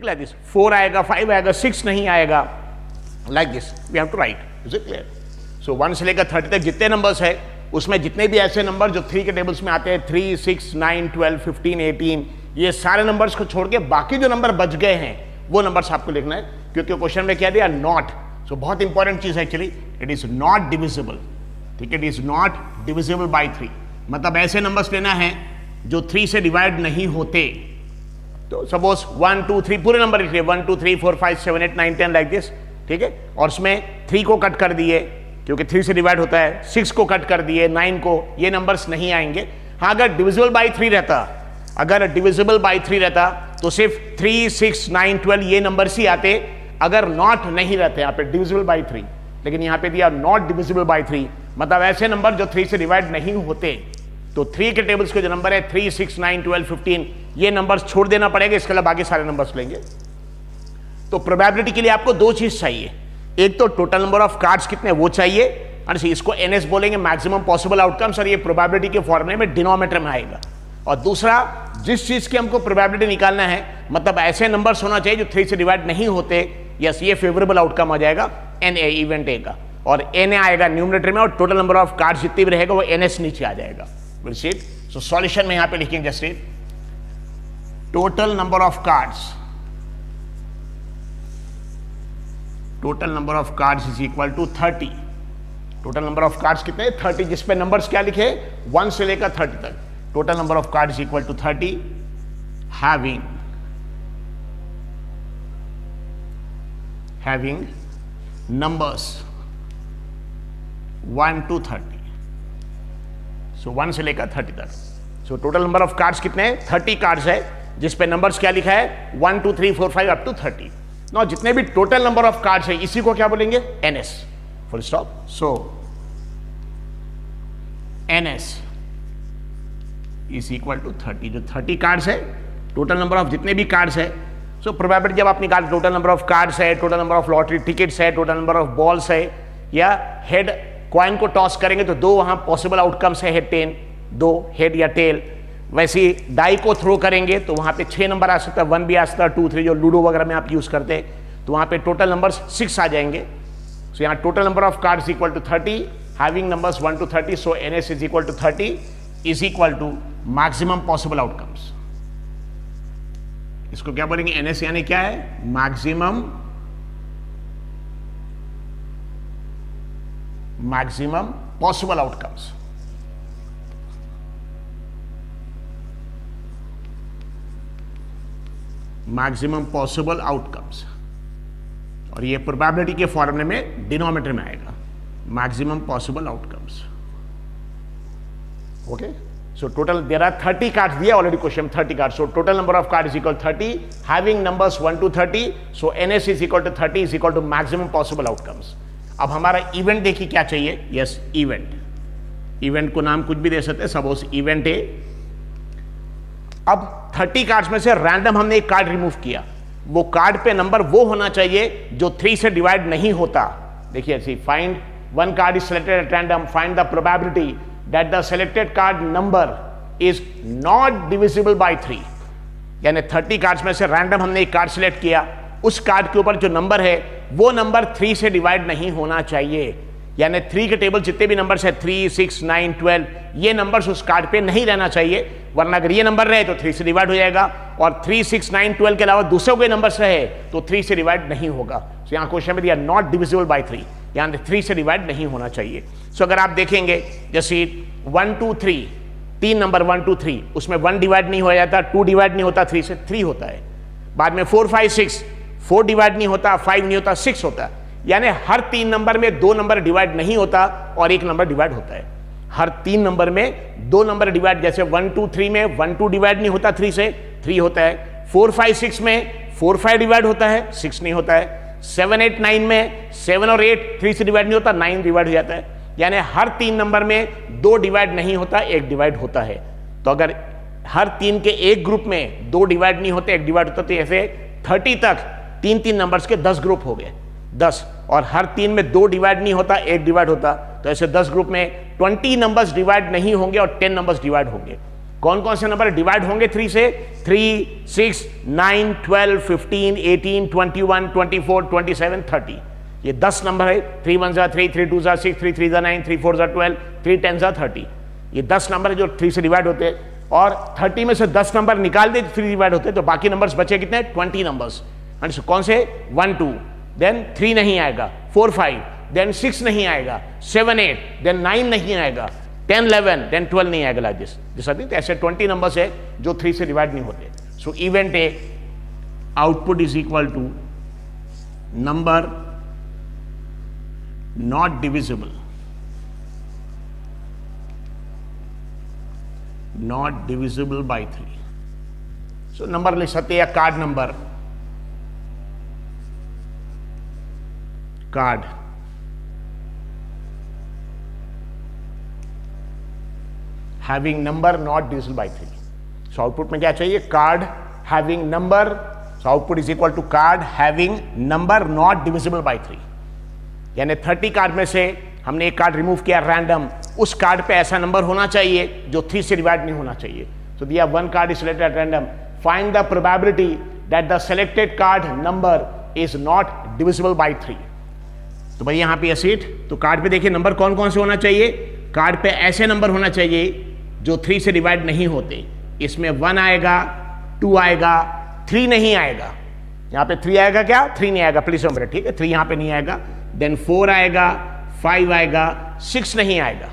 Like this, 4 आएगा, 5 आएगा, 6 नहीं आएगा, like this we have to write. Is it clear? So 1 से लेकर 30 तक जितने नंबर्स है उसमें जितने भी ऐसे नंबर जो 3 के टेबल्स में आते हैं, 3, 6, 9, 12, 15, 18, ये सारे नंबर्स को छोड़ के बाकी जो नंबर बच गए हैं वो नंबर्स आपको लिखना है, क्योंकि क्वेश्चन में क्या दिया, नॉट. सो बहुत इंपॉर्टेंट चीज है actually, it is not divisible. ठीक है, it is not divisible by 3. मतलब ऐसे नंबर्स लेना है जो 3 से डिवाइड नहीं होते. तो सपोज 1, 2, 3 पूरे नंबर लिख लिए, 1, 2, 3, 4, 5, 7, 8, 9, 10 लाइक दिस. ठीक है, और उसमें 3 को कट कर दिए क्योंकि 3 से डिवाइड होता है, 6 को कट कर दिए, 9 को, ये नंबर्स नहीं आएंगे. हाँ, अगर डिविजिबल बाई 3 रहता, अगर डिविजिबल बाई 3 रहता तो सिर्फ 3, 6, 9, 12 ये नंबर्स ही आते, अगर नॉट नहीं रहते यहाँ पे डिविजिबल बाई 3. लेकिन यहाँ पे दिया नॉट डिविजिबल बाई 3, मतलब ऐसे नंबर जो 3 से डिवाइड नहीं होते. तो 3 के टेबल्स के जो नंबर है 3, 6, 9, 12, 15, ये नंबर्स छोड़ देना पड़ेगा, इसके अलावा बाकी सारे नंबर्स लेंगे. तो प्रोबेबिलिटी के लिए आपको 2 चीज चाहिए, एक तो टोटल नंबर ऑफ कार्ड्स कितने वो चाहिए, और इसको एनएस बोलेंगे, मैक्सिमम पॉसिबल आउटकम्स, और ये प्रोबेबिलिटी के फॉर्मूले में डिनोमिनेटर में आएगा. और दूसरा, जिस चीज की हमको प्रोबेबिलिटी निकालना है, मतलब ऐसे नंबर्स होना चाहिए जो 3 से डिवाइड नहीं होते, यस, ये फेवरेबल आउटकम आ जाएगा एन ए, इवेंट ए का, और एन ए आएगा न्यूमरेटर में, और टोटल नंबर ऑफ कार्ड्स जितने भी रहेगा वो एनएस नीचे आ जाएगा. Will see it. So solution में यहां पे लिखेंगे just it, total number of cards, total number of cards is equal to 30. Total number of cards कितने, 30, जिसपे नंबर्स क्या लिखे, 1 से लेकर 30 तक. Total number of cards equal to 30, having numbers 1 to 30. So 1 से लेकर 30 तक. So total number of cards कितने, 30 कार्ड्स है, जिसपे नंबर्स क्या लिखा है, 1, 2, 3, 4, 5 अप टू 30. Now जितने भी टोटल नंबर ऑफ कार्ड्स है इसी को क्या बोलेंगे, NS, full stop. So NS is equal to 30. जो 30 कार्ड्स है, टोटल नंबर ऑफ जितने भी कार्ड्स है. सो प्रोबेबिलिटी जब आप निकाल, टोटल नंबर ऑफ कार्ड्स है, total number of lottery tickets है, टोटल नंबर ऑफ बॉल्स है, या हेड कॉइन को टॉस करेंगे तो 2 वहां पॉसिबल आउटकम्स है, हेड 10, 2 हेड या टेल. वैसे डाई को थ्रो करेंगे तो वहां पे 6 नंबर आ सकता है, 1 भी आ सकता है, 2, 3 जो लूडो वगैरह में आप यूज करते हैं, तो वहां पे टोटल नंबर्स 6 आ जाएंगे. सो यहाँ total number of cards equal to 30, having numbers 1 to 30. So NS is equal to 30 is equal to maximum possible outcomes. इसको क्या बोलेंगे, NS यानी क्या है, maximum possible outcomes. Maximum possible outcomes, और ये प्रोबेबिलिटी के फॉर्मूले में डिनोमिनेटर में आएगा, maximum possible outcomes. Okay. So total there are 30 cards दिया already question, 30 cards. So total number of cards is equal to 30, having numbers 1 to 30. So NS is equal to 30 is equal to maximum possible outcomes. अब हमारा event देखिए क्या चाहिए. Yes, event. Event को नाम कुछ भी दे सकते हैं, सपोज इवेंट ए. अब 30 कार्ड्स में से रैंडम हमने एक कार्ड रिमूव किया, वो कार्ड पे नंबर वो होना चाहिए जो 3 से डिवाइड नहीं होता. देखिए ऐसे, find one card is selected at random, find the probability that the selected card number is not divisible by 3. यानी 30 कार्ड्स में से रैंडम हमने एक कार्ड सिलेक्ट किया, उस कार्ड के ऊपर जो नंबर है वो नंबर 3 से डिवाइड नहीं होना चाहिए. यानी 3 के टेबल जितने भी नंबर्स है 3, 6, 9, 12, ये नंबर्स उस कार्ड पे नहीं रहना चाहिए, वरना अगर ये नंबर रहे तो 3 से डिवाइड हो जाएगा, और 3, 6, 9, 12 के अलावा दूसरे कोई नंबर्स रहे तो 3 से डिवाइड नहीं होगा. तो यहाँ क्वेश्चन में दिया नॉट डिविजिबल बाय 3, यानी 3 से डिवाइड नहीं होना चाहिए. सो अगर आप देखेंगे जैसे 1, 2, 3, 3 नंबर 1, 2, 3, उसमें 1 डिवाइड नहीं हो जाता, 2 डिवाइड नहीं होता 3 से, 3 होता है. बाद में 4, 5, 6, 4 डिवाइड नहीं होता, 5 नहीं होता, 6 होता है. यानी हर 3 नंबर में 2 नंबर डिवाइड नहीं होता और 1 नंबर डिवाइड होता है. हर 3 नंबर में 2 नंबर डिवाइड, जैसे 1, 2, 3 में 1, 2 डिवाइड नहीं होता 3 से, 3 होता है. 4, 5, 6 में 4, 5 डिवाइड होता है, 6 नहीं होता है. 7, 8, 9 में 7 और 8 3 से डिवाइड नहीं होता, 9 डिवाइड हो जाता है. यानी हर 3 नंबर में 2 डिवाइड नहीं होता, 1 डिवाइड होता है. तो अगर हर 3 के एक ग्रुप में 2 डिवाइड नहीं होते, 1 डिवाइड होता, तो ऐसे 30 तक 3-3 नंबर्स के 10 ग्रुप हो गए, 10. और हर 3 में 2 डिवाइड नहीं होता, 1 डिवाइड होता, तो ऐसे 10 ग्रुप में 20 नंबर्स डिवाइड नहीं होंगे और 10 नंबर्स डिवाइड होंगे. कौन कौन से नंबर डिवाइड होंगे 3 से? 3, 6, 9, 12, 15, 18, 21, 24, 27, 30। ये 10 नंबर है। 3 1 जा 3, 3 2 जा 6, 3 3 जा 9, 3 4 जा 12, 3 10 जा 30। ये 10 नंबर है जो 3 से डिवाइड होते हैं, और 30 में से 10 नंबर निकाल दे 3 डिवाइड होते हैं, तो बाकी नंबर्स बचे कितने? 20 नंबर्स। कौन से? 1 2, देन 3 नहीं आएगा, 4 5, देन 6 नहीं आएगा, 7 8, देन 9 नहीं आएगा, 10 11, देन 12 नहीं आएगा। लाइक दिस आर ऐसे 20 नंबर्स है जो 3 से डिवाइड नहीं होते। So event A output is equal to number not divisible, not divisible by 3. So number लिख सकते हैं, card number, card having number not divisible by 3. So output में क्या चाहिए? Card having number. So output is equal to card having number not divisible by 3. यानी 30 card में से हमने एक कार्ड रिमूव किया रैंडम, उस कार्ड पे ऐसा नंबर होना चाहिए जो 3 से डिवाइड नहीं होना चाहिए. So दिया one card is selected at random. Find the probability that the selected card number is not divisible by 3. तो भाई यहाँ पे सीट, तो कार्ड पे देखिए नंबर कौन कौन से होना चाहिए. कार्ड पे ऐसे नंबर होना चाहिए जो 3 से डिवाइड नहीं होते. इसमें 1 आएगा, 2 आएगा, 3 नहीं आएगा. यहाँ पे 3 आएगा क्या? 3 नहीं आएगा. प्लीज नंबर, ठीक है, 3 यहाँ पे नहीं आएगा. देन 4 आएगा, 5 आएगा, 6 नहीं आएगा.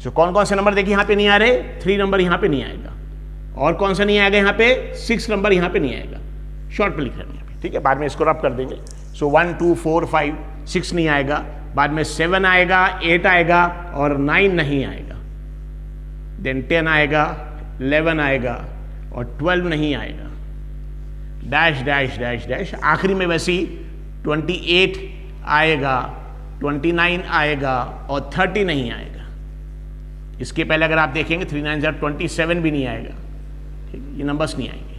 तो कौन कौन से नंबर देखिए यहाँ पे नहीं आ रहे? 3 नंबर यहाँ पे नहीं आएगा. और कौन सा नहीं आएगा यहाँ पे? 6 नंबर यहाँ पे नहीं आएगा. शॉर्ट पे लिख रहे हैं यहाँ पे, ठीक है, बाद में इसको रब कर देंगे. सो 1 2 4 5 6 नहीं आएगा. बाद में 7 आएगा, 8 आएगा और 9 नहीं आएगा. देन 10 आएगा, 11 आएगा और 12 नहीं आएगा. Dash dash dash dash. आखिरी में वैसी 28 आएगा, 29 आएगा और 30 नहीं आएगा. इसके पहले अगर आप देखेंगे 3 9 27 भी नहीं आएगा. ठीक, ये नंबर्स नहीं आएंगे.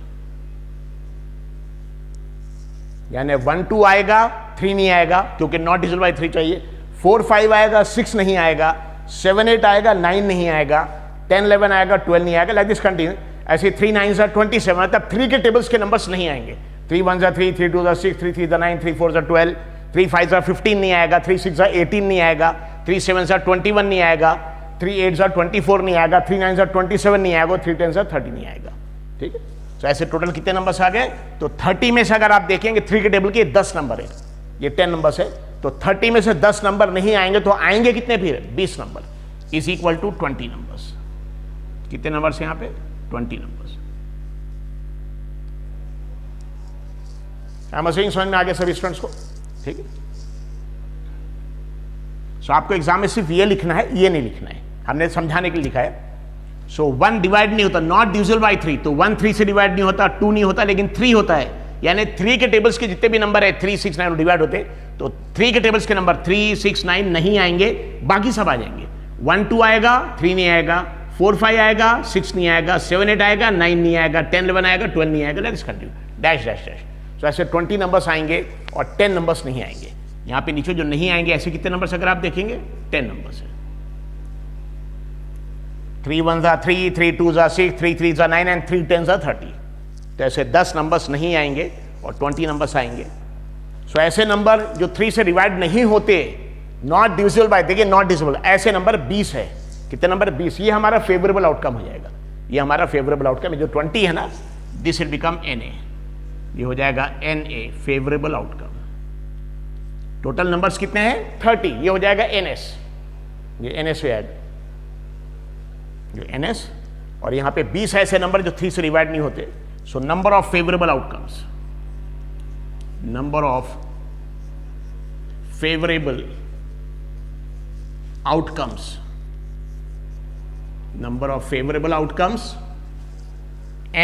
यानी 1 2 आएगा, 3 नहीं आएगा क्योंकि नॉट डिविजिबल बाय 3 चाहिए. 4 5 आएगा, 6 नहीं आएगा. 7 8 आएगा, 9 नहीं आएगा. 10 11 आएगा, 12 नहीं आएगा. Like this continue. ऐसे 3 9 27, मतलब 3 के टेबल्स के नंबर्स नहीं आएंगे. 3 1 3, 3 2 6, 3 3 9, 3 4 12, 3 5 15 नहीं आएगा. 3 6 18 नहीं आएगा. 3 7 21 नहीं आएगा. 3 8 24 नहीं आएगा. 3 9 27 नहीं आएगा. 3 10 30 नहीं आएगा. ठीक है. तो ऐसे टोटल कितने नंबर्स आ गए? तो 30 में से अगर आप देखेंगे 3 के टेबल के 10 नंबर है, ये 10 नंबर्स है. तो 30 में से 10 नंबर नहीं आएंगे तो आएंगे कितने? फिर 20 number is equal to 20 numbers. कितने नंबर्स है यहाँ पे? 20 नंबर्स. समझ में आ गया सभी स्टूडेंट्स को? ठीक है. सो आपको एग्जाम में सिर्फ ये लिखना है, ये नहीं लिखना है. हमने समझाने के लिए लिखा है. सो 1 डिवाइड नहीं होता, नॉट डिविजिबल बाय 3. तो 1 3 से डिवाइड नहीं होता, 2 नहीं होता, लेकिन 3 होता है. यानी 3 के टेबल्स के जितने भी नंबर है 3 6 9 डिवाइड होते, तो 3 के टेबल्स के नंबर 3 6 9 नहीं आएंगे, बाकी सब आ जाएंगे. 1 2 आएगा, 3 नहीं आएगा. 4 5 आएगा, 6 नहीं आएगा. 7 8 आएगा, 9 नहीं आएगा. 10 11 आएगा, 12 नहीं आएगा. Let's continue. Dash dash dash. तो ऐसे 20 नंबर्स आएंगे और 10 नंबर्स नहीं आएंगे. यहां पे नीचे जो नहीं आएंगे ऐसे कितने नंबर्स अगर आप देखेंगे? 10 नंबर्स है. 3 1 3, 3 2 6, 3 3 9 एंड 3 10 30. तो ऐसे 10 नंबर्स नहीं आएंगे और 20 नंबर्स आएंगे. सो ऐसे नंबर जो 3 से डिवाइड नहीं होते, नॉट डिविजिबल बाय, देखिए नॉट डिविजिबल, ऐसे नंबर 20 है. कितने नंबर? 20. ये हमारा फेवरेबल आउटकम हो जाएगा. ये हमारा फेवरेबल आउटकम है. जो 20 है ना, दिस विल बिकम NA. ये हो जाएगा NA, favourable outcome. Total numbers कितने हैं? 30. ये हो जाएगा NS. ये NS हो जाएगा, ये NS. और यहां पे 20 ऐसे नंबर जो 3 से डिवाइड नहीं होते. So number of favourable outcomes, number of favourable outcomes, number of favourable outcomes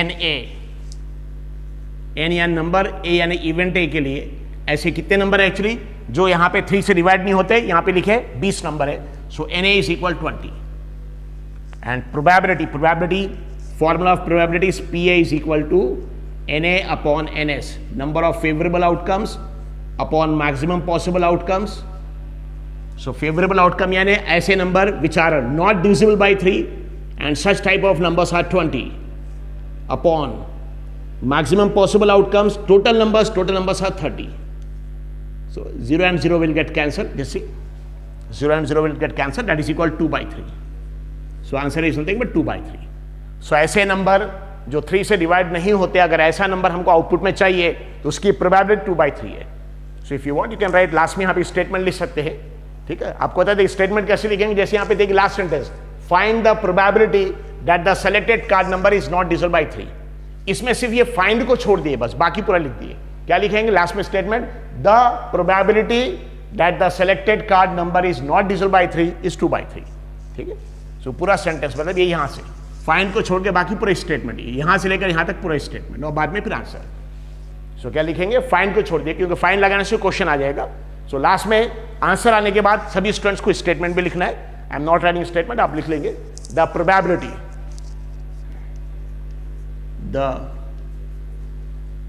NA. N यानी नंबर, A यानी इवेंट A के लिए ऐसे कितने नंबर है एक्चुअली जो यहां पे 3 से डिवाइड नहीं होते? यहां पे लिखे 20 नंबर है. So NA is equal 20. And probability formula of probability is PA is equal to NA upon NS, number of favourable outcomes upon maximum possible outcomes. So favourable outcome यानी ऐसे number which are not divisible by 3 and such type of numbers are 20 upon maximum possible outcomes, total numbers are 30. So 0 and 0 will get cancelled. Just see, 0 and 0 will get cancelled. That is equal to 2 by 3. So answer is nothing but 2 by 3. So ऐसे number जो 3 से divide नहीं होते, अगर ऐसा number हमको output में चाहिए तो उसकी प्रोबेबिलिटी 2 by 3 है. So if you want you can write last में यहाँ पे स्टेटमेंट लिख सकते हैं. ठीक है, आपको बता दें स्टेटमेंट कैसे लिखेंगे. जैसे यहाँ पे देखिए last sentence, find the probability that the selected card number is not divisible by 3. इसमें सिर्फ ये फाइंड को छोड़ दिए, बस बाकी पूरा लिख दिए. क्या लिखेंगे लास्ट में statement, the probability that the selected card number is not divisible by 3 is 2 by 3. ठीक है, सो पूरा सेंटेंस मतलब ये यहां से फाइंड को छोड़ के बाकी पूरा स्टेटमेंट, यहां से लेकर यहां तक पूरा स्टेटमेंट और बाद में फिर आंसर. सो क्या लिखेंगे, फाइंड को छोड़ दिए क्योंकि फाइंड लगाने से क्वेश्चन आ जाएगा. सो लास्ट में आंसर आने के बाद सभी स्टूडेंट्स को स्टेटमेंट भी लिखना है. I am not writing statement, आप लिख लेंगे the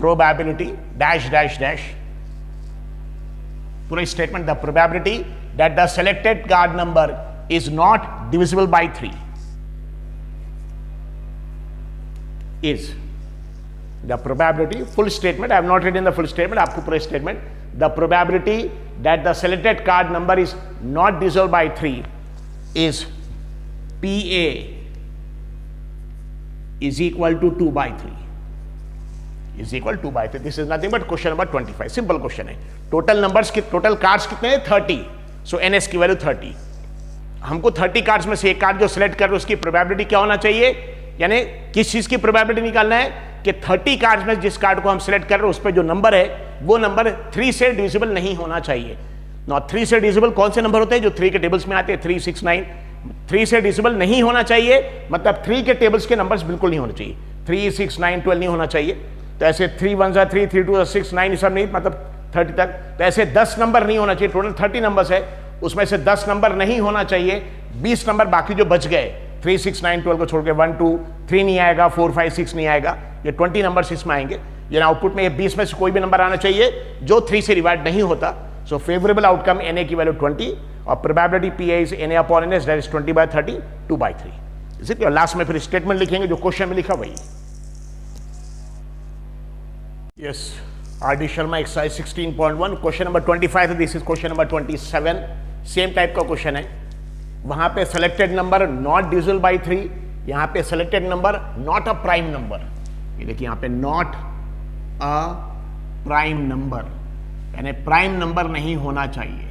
probability dash dash dash, पूरा statement, the probability that the selected card number is not divisible by 3 is the probability, full statement, I have not written the full statement, आपको पूरा statement, the probability that the selected card number is not divisible by 3 is PA is equal to 2 by 3 is equal to 2 by 3. This is nothing but question number 25. Simple question है. Total numbers की total cards कितने हैं 30. So NS की value 30. हमको 30 cards में से एक card जो सिलेक्ट कर रहे उसकी प्रोबेबिलिटी क्या होना चाहिए, यानी किस चीज की प्रोबेबिलिटी निकालना है कि 30 कार्ड में जिस कार्ड को हम सिलेक्ट कर रहे हैं उस पर जो नंबर है वो नंबर 3 से डिविजिबल नहीं होना चाहिए. ना 3 से डिविजिबल कौन से नंबर होते हैं जो 3 के टेबल्स में आते हैं, 3, 6, 9. 3 से डिविजिबल नहीं होना चाहिए मतलब 3 के टेबल्स के नंबर्स बिल्कुल नहीं होने चाहिए. 3, 6, 9, 12 नहीं होना चाहिए. तो ऐसे 3 1 3, 3 2 6, 9 सब नहीं, मतलब 30 तक. तो ऐसे 10 नंबर नहीं होना चाहिए. टोटल 30 नंबर्स है, उसमें से 10 नंबर नहीं होना चाहिए. 20 नंबर बाकी जो बच गए 3, 6, 9, 12 को छोड़ के 1, 2, 3 नहीं आएगा, 4, 5, 6 नहीं आएगा. ये 20 नंबर इसमें आएंगे. ये आउटपुट में ये 20 में से कोई भी नंबर आना चाहिए जो 3 से डिवाइड नहीं होता. सो फेवरेबल आउटकम NA की वैल्यू 20 और probability PA is NA upon NS that is 20 by 30, 2 by 3. Is it. Last में फिर स्टेटमेंट लिखेंगे जो क्वेश्चन में लिखा वही. Yes, RD Sharma exercise 16.1 question number 25 है. This is question number 27. Same type का क्वेश्चन है. वहां पे selected number not divisible by 3, यहां पे selected number not a prime number. ये देखिए यहां पे नॉट अ प्राइम नंबर, यानी प्राइम नंबर नहीं होना चाहिए.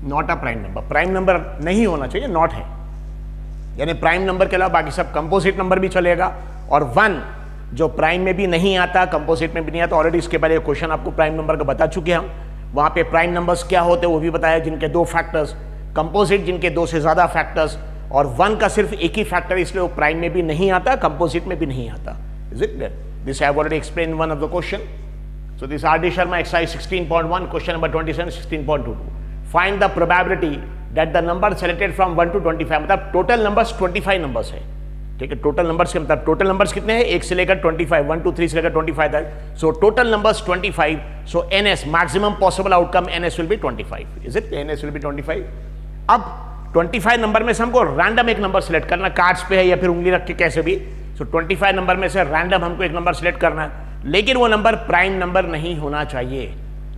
Not a prime number, prime number नहीं होना चाहिए, नॉट है. यानी प्राइम नंबर के अलावा बाकी सब कंपोजिट नंबर भी चलेगा. और 1 जो प्राइम में भी नहीं आता, कंपोजिट में भी नहीं आता. ऑलरेडी इसके पहले क्वेश्चन आपको प्राइम नंबर का बता चुके हम. वहां पे प्राइम नंबर्स क्या होते हैं वो भी बताया, जिनके 2 फैक्टर्स, कंपोजिट जिनके 2 से ज्यादा फैक्टर्स, और 1 का सिर्फ एक ही फैक्टर, इसलिए वो प्राइम में भी नहीं आता, कंपोजिट में भी नहीं आता. Is it clear? This I have already explain one of the question. So this RD Sharma exercise 16.1 question number 27 16.22. Find the probability that the number selected from 1 to 25, मतलब टोटल नंबर्स 25 नंबर्स है. ठीक है, total numbers के मतलब total numbers कितने हैं 1 से लेकर 25, 1 2 3 से लेकर 25 तक. सो total numbers 25. So NS maximum possible outcome NS will be 25. Is it? NS will be 25. अब 25 नंबर में से हमको रैंडम एक नंबर सिलेक्ट करना, कार्ड्स पे है या फिर उंगली रख के कैसे भी. सो 25 नंबर में से रैंडम हमको एक नंबर सिलेक्ट करना है, लेकिन वो नंबर प्राइम नंबर नहीं होना चाहिए.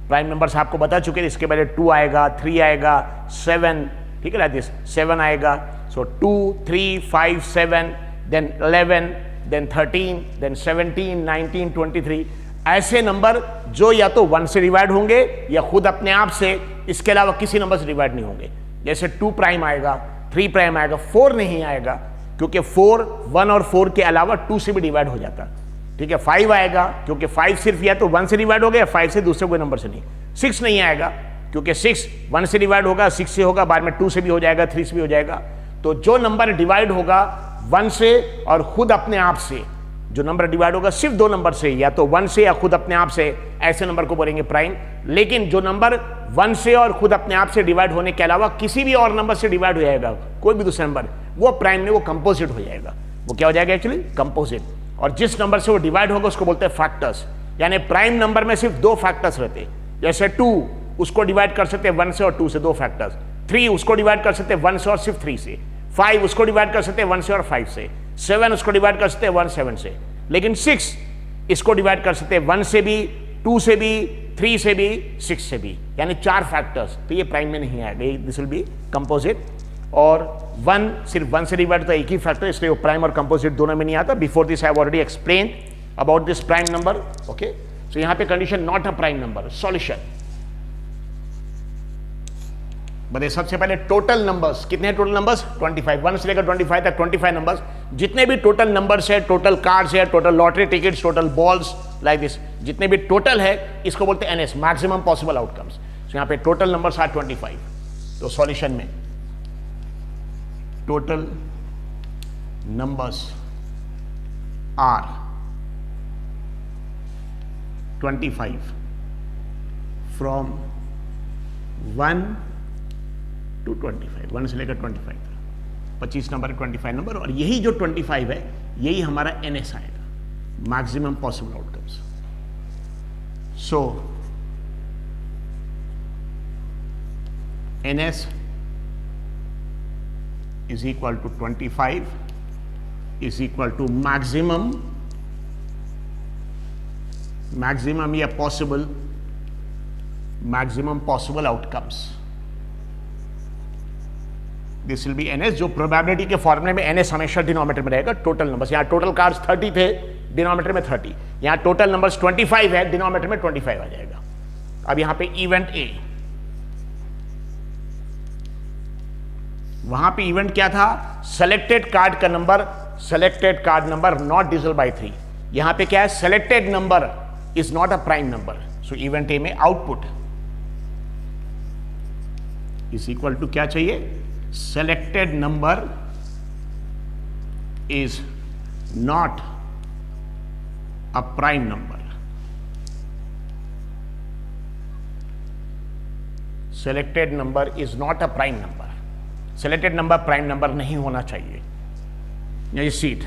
प्राइम नंबर्स आपको बता चुके हैं. इसके पहले 2 आएगा, 3 आएगा, 7, ठीक है, दिस 7 आएगा. सो 2, 3, 5, 7, then 11, then 13, then 17, 19, 23. ऐसे नंबर जो या तो 1 से डिवाइड होंगे या खुद अपने आप से, इसके अलावा किसी नंबर से डिवाइड नहीं होंगे. जैसे 2 प्राइम आएगा, 3 प्राइम आएगा, 4 नहीं आएगा क्योंकि 4 1 और 4 के अलावा 2 से भी डिवाइड हो जाता. ठीक है, 5 आएगा क्योंकि 5 सिर्फ या तो 1 से डिवाइड हो गया, 5 से दूसरे कोई नंबर से नहीं. 6 नहीं आएगा क्योंकि 6 1 से डिवाइड होगा, 6 से होगा, बाद में 2 से भी हो जाएगा, 3 से भी हो जाएगा. तो जो नंबर डिवाइड होगा 1 से और खुद अपने आप से, जो नंबर डिवाइड होगा सिर्फ 2 नंबर से, या तो 1 से या खुद अपने आप से, ऐसे नंबर को बोलेंगे प्राइम. लेकिन जो नंबर 1 से और खुद अपने आप से डिवाइड होने के अलावा किसी भी और नंबर से डिवाइड हो जाएगा, कोई भी दूसरा नंबर, वो प्राइम में वो कंपोजिट हो जाएगा. वो क्या हो जाएगा एक्चुअली? कंपोजिट. और जिस नंबर से वो डिवाइड होगा उसको बोलते हैं फैक्टर्स. यानी प्राइम नंबर में सिर्फ 2 फैक्टर्स रहते हैं. जैसे 2, उसको डिवाइड कर सकते हैं 1 से और 2 से, 2 फैक्टर्स. 3 उसको डिवाइड कर सकते हैं 1 से और सिर्फ 3 से. 5 उसको डिवाइड कर सकते हैं 1 से और 5 से, 7 उसको डिवाइड कर सकते हैं 1 7 से, लेकिन 6 इसको डिवाइड कर सकते हैं 1 से भी, 2 से भी, 3 से भी, 6 से भी, यानी 4 फैक्टर्स। तो ये प्राइम में नहीं आएगा, दिस विल बी कंपोजिट। और 1 सिर्फ 1 से डिवाइड तो एक ही फैक्टर, इसलिए वो प्राइम और कंपोजिट दोनों में नहीं आता। Before this I have already explain about this prime number. Okay, so यहां पे condition not a prime number. Solution बताइए, सबसे पहले टोटल नंबर्स कितने हैं? टोटल नंबर्स 25, 1 से लेकर 25 तक 25 नंबर्स। जितने भी टोटल नंबर्स है, टोटल कार्ड्स है, total lottery tickets, total balls, like this, जितने भी टोटल है इसको बोलते हैं एनएस, मैक्सिमम पॉसिबल आउटकम्स। तो यहां पे टोटल नंबर्स आर 25। तो सॉल्यूशन में total numbers are 25 from 1 to 25, 1 से लेकर 25 तक 25 नंबर 25 नंबर, और यही जो 25 है यही हमारा एनएस आएगा, maximum possible outcomes. So NS is equal to 25 is equal to maximum या possible, maximum possible outcomes. This will be NS, जो प्रोबेबिलिटी के फॉर्मूले में एनएस हमेशा डिनोमिनेटर में रहेगा। टोटल नंबर्स, यहां टोटल कार्ड्स 30 थे, डिनोमिनेटर में 30, यहां टोटल नंबर्स 25 है, डिनोमिनेटर में 25 आ जाएगा। अब यहां पे इवेंट ए, वहां पे इवेंट क्या था? सेलेक्टेड कार्ड का number, selected card number not divisible by 3। यहां पे क्या है? Selected number is not a prime number. So event ए में आउटपुट इज इक्वल टू क्या चाहिए? Selected number is not a prime number. Selected number is not a prime number. Selected number prime number नहीं होना चाहिए। ये seat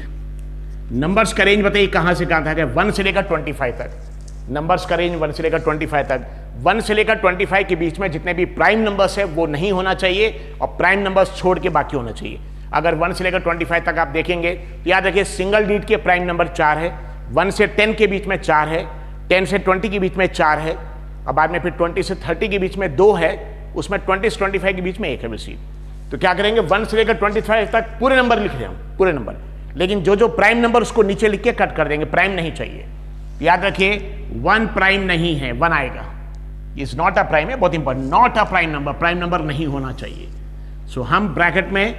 numbers का range बताइए कहां से कहां तक है? 1 से लेकर 25 तक नंबर्स का रेंज, 1 से लेकर 25 तक। 1 से लेकर 25 के बीच में जितने भी प्राइम नंबर्स है वो नहीं होना चाहिए, और प्राइम नंबर्स छोड़ के बाकी होना चाहिए। अगर 1 से लेकर 25 तक आप देखेंगे तो याद रखिए सिंगल डिजिट के प्राइम नंबर 4 है, 1 से 10 के बीच में 4 है, 10 से 20 के बीच में 4 है, और बाद में फिर 20 से 30 के बीच में 2 है, उसमें 20 से 25 के बीच में 1 है वैसी। तो क्या करेंगे? 1 से लेकर 25 तक पूरे नंबर लिख रहे हैं, पूरे नंबर, लेकिन जो जो प्राइम नंबर उसको नीचे लिख के कट कर देंगे, प्राइम नहीं चाहिए। याद रखिए 1 प्राइम नहीं है, 1 आएगा, इज नॉट अ प्राइम है, बहुत important, not a prime number, prime number नहीं होना चाहिए। सो हम ब्रैकेट में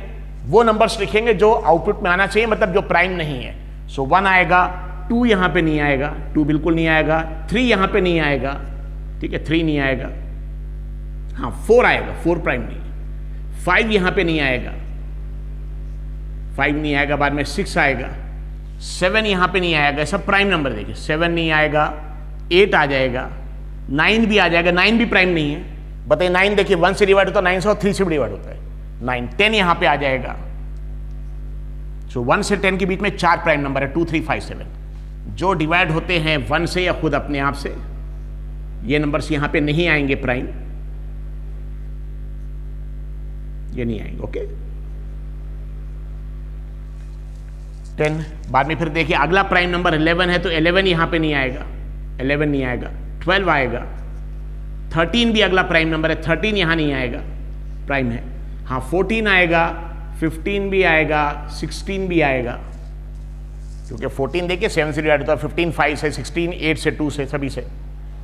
वो नंबर्स लिखेंगे जो आउटपुट में आना चाहिए, मतलब जो प्राइम नहीं है। सो 1 आएगा, 2 यहां पे नहीं आएगा, 2 बिल्कुल नहीं आएगा, 3 यहां पे नहीं आएगा, ठीक है, 3 नहीं आएगा, हाँ 4 आएगा, 4 प्राइम नहीं, 5 यहां पे नहीं आएगा, 5 नहीं आएगा, बाद में 6 आएगा, 7 यहां पे नहीं आएगा, सब प्राइम नंबर देखिए, 7 नहीं आएगा, 8 आ जाएगा, 9 भी आ जाएगा, 9 भी प्राइम नहीं है। बताइए 9 देखिए 1 से डिवाइड होता है 9 से, और 3 से भी डिवाइड होता है 9, 10 यहां पे आ जाएगा। सो 1 से 10 के बीच में 4 प्राइम नंबर है, 2 3 5 7, जो डिवाइड होते हैं 1 से या खुद अपने आप से, ये नंबर्स यहां पे नहीं आएंगे प्राइम, ये नहीं आएंगे। ओके 10, बाद में फिर देखिए अगला प्राइम नंबर 11 है, तो 11 यहां पे नहीं आएगा, 11 नहीं आएगा, 12 आएगा, 13 भी अगला प्राइम नंबर है, 13 यहां नहीं आएगा, प्राइम है, हाँ 14 आएगा, 15 भी आएगा, 16 भी आएगा, क्योंकि 14 देखिए 7 से डिवाइड होता है, 15 5 से, 16 8 से, 2 से, सभी से।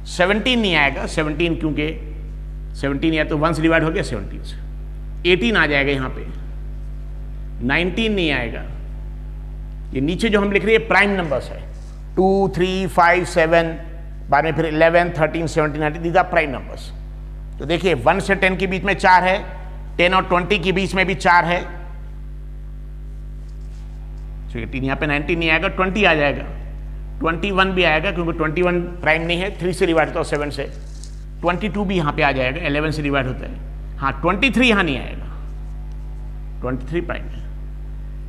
17 नहीं आएगा, 17 क्योंकि 17 या तो 1 से डिवाइड हो गया 17 से, 18 आ जाएगा यहाँ पे, 19 नहीं आएगा। ये नीचे जो हम लिख रहे हैं प्राइम नंबर्स है, 2 3 5 7, बाद में फिर 11 13 17 19, दीज आर प्राइम नंबर्स। तो देखिए 1 से 10 के बीच में 4 है, 10 और 20 के बीच में भी 4 है, 18 यहाँ पे 19 नहीं आएगा, 20 आ जाएगा, 21 भी आएगा क्योंकि 21 प्राइम नहीं है, 3 से डिवाइड होता है 7 से, 22 भी यहाँ पे आ जाएगा, 11 से डिवाइड होता है, हाँ 23 यहाँ नहीं आएगा, 23 प्राइम है,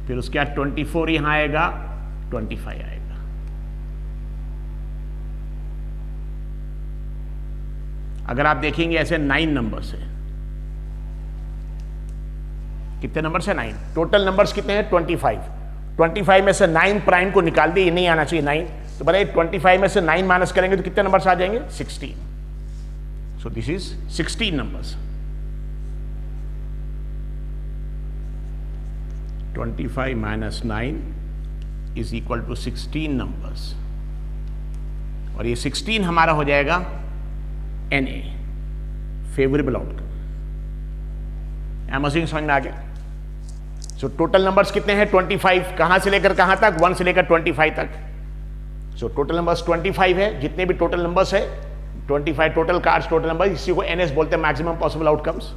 फिर उसके बाद 24 यहाँ आएगा, 25 आएगा। अगर आप देखेंगे ऐसे 9 नंबर्स है, कितने नंबर्स है 9, टोटल नंबर्स कितने हैं 25, 25 में से 9 प्राइम को निकाल दिए, ये नहीं आना चाहिए 9, तो बताइए 25 में से 9 माइनस करेंगे तो कितने नंबर्स आ जाएंगे 16, so this is 16 numbers, 25 minus 9 is equal to 16 numbers, और ये 16 हमारा हो जाएगा NA, फेवरेबल आउटकम। समझ में आ गया? सो टोटल नंबर्स कितने हैं 25, कहां से लेकर कहां तक, 1 से लेकर 25 तक। सो टोटल नंबर्स 25 है, जितने भी टोटल नंबर्स है 25 टोटल कार्ड्स, टोटल नंबर, इसी को NS बोलते हैं, मैक्सिमम पॉसिबल आउटकम्स।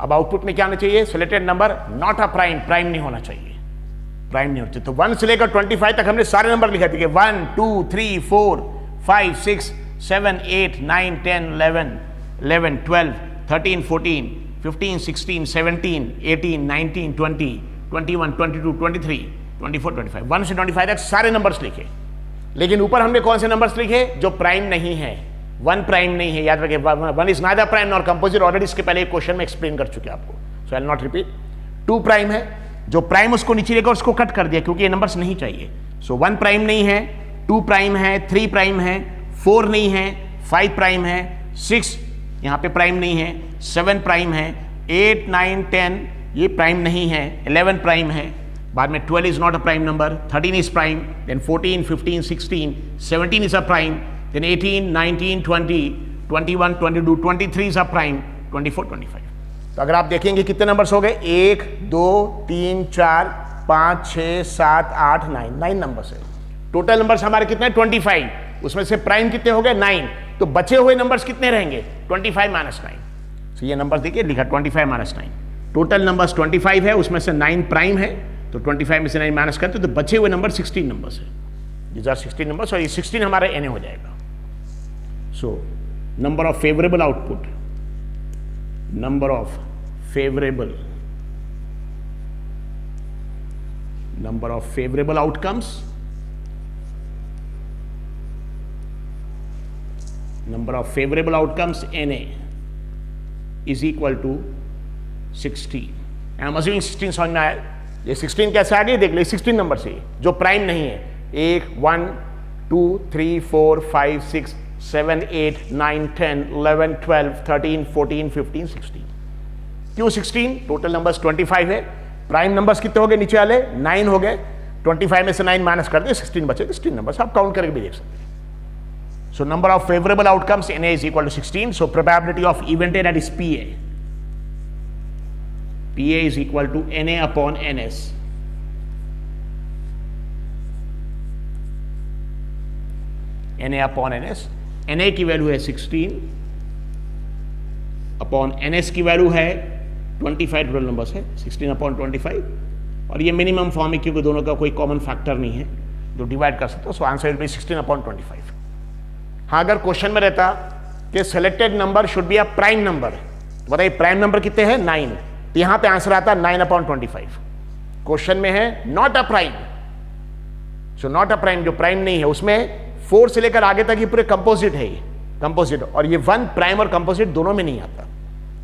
अब आउटपुट में क्या आना चाहिए, selected number not a prime, prime नहीं होना चाहिए, प्राइम नहीं होना चाहिए। तो 1 से लेकर 25 तक हमने सारे नंबर लिखा दिए, 1 2 3 4 5 6 7 8 9 10 11 11 12 13 14 15 16 17 18 19 20 21 22 23 24 25, 1 से 25 तक सारे नंबर्स लिखे। लेकिन ऊपर हमने कौन से नंबर्स लिखे, जो प्राइम नहीं है, 1 प्राइम नहीं है, याद रखिए 1 is neither prime nor composite, already इसके पहले एक क्वेश्चन में एक्सप्लेन कर चुके आपको, so I will not repeat. 2 prime है, जो प्राइम उसको नीचे लेकर उसको कट कर दिया क्योंकि ये नंबर्स नहीं चाहिए। सो 1 प्राइम नहीं है, 2 प्राइम है, 3 प्राइम है, 4 नहीं है, 5 प्राइम है, 6 यहाँ पे प्राइम नहीं है, 7 प्राइम है, 8 9 10 ये प्राइम नहीं है, 11 प्राइम है, बाद में 12 is not a prime number, 13 is prime, then 14 15 16 17 is a prime, then 18 19 20 21 22 23 is a prime, 24 25। तो अगर आप देखेंगे कितने नंबर्स हो गए, 1 2 3 4 5 6 7 8 9 नंबर्स है। टोटल नंबर्स हमारे कितने 25, उसमें से प्राइम कितने हो गए 9, तो बचे हुए नंबर्स कितने रहेंगे 25 माइनस 9। तो ये नंबर देखिए लिखा 25 माइनस 9, टोटल नंबर्स 25 है, उसमें से 9 प्राइम है, तो 25 में से 9 माइनस करते तो बचे हुए नंबर 16 नंबर्स है, these are 16 नंबर्स, और ये 16 हमारा NA हो जाएगा। So number of favourable output, number of favourable, number of favourable outcomes, number of favorable outcomes NA is equal to 16। I am assuming 16 समझ में आया। ये 16 कैसे आ गए देख लो, 16 नंबर से जो प्राइम नहीं है, 1 1 2 3 4 5 6 7 8 9 10 11 12 13 14 15 16। क्यों 16? टोटल नंबर्स 25 है, प्राइम नंबर्स कितने हो गए नीचे वाले 9 हो गए, 25 में से 9 माइनस कर दिए 16 बचे, 16 नंबर्स आप काउंट करके भी देख सकते हैं। So number of favorable outcomes NA is equal to 16. So probability of event A, that is PA. PA is equal to NA upon NS. NA upon NS. NA की वैल्यू है 16 upon NS की value है 25, total numbers है 16 upon 25, और ये minimum form है क्योंकि दोनों का कोई कॉमन फैक्टर नहीं है जो डिवाइड कर सकते हो। So answer will be 16 upon 25। हाँ, अगर क्वेश्चन में रहता कि selected number should be a prime number, तो बताइए प्राइम नंबर कितने हैं 9, तो यहां पे आंसर आता 9 अपॉन 25। क्वेश्चन में है not a prime, so not a prime जो प्राइम नहीं है, उसमें 4 से लेकर आगे तक ये पूरे कंपोजिट है, कंपोजिट, और ये 1 प्राइम और कंपोजिट दोनों में नहीं आता।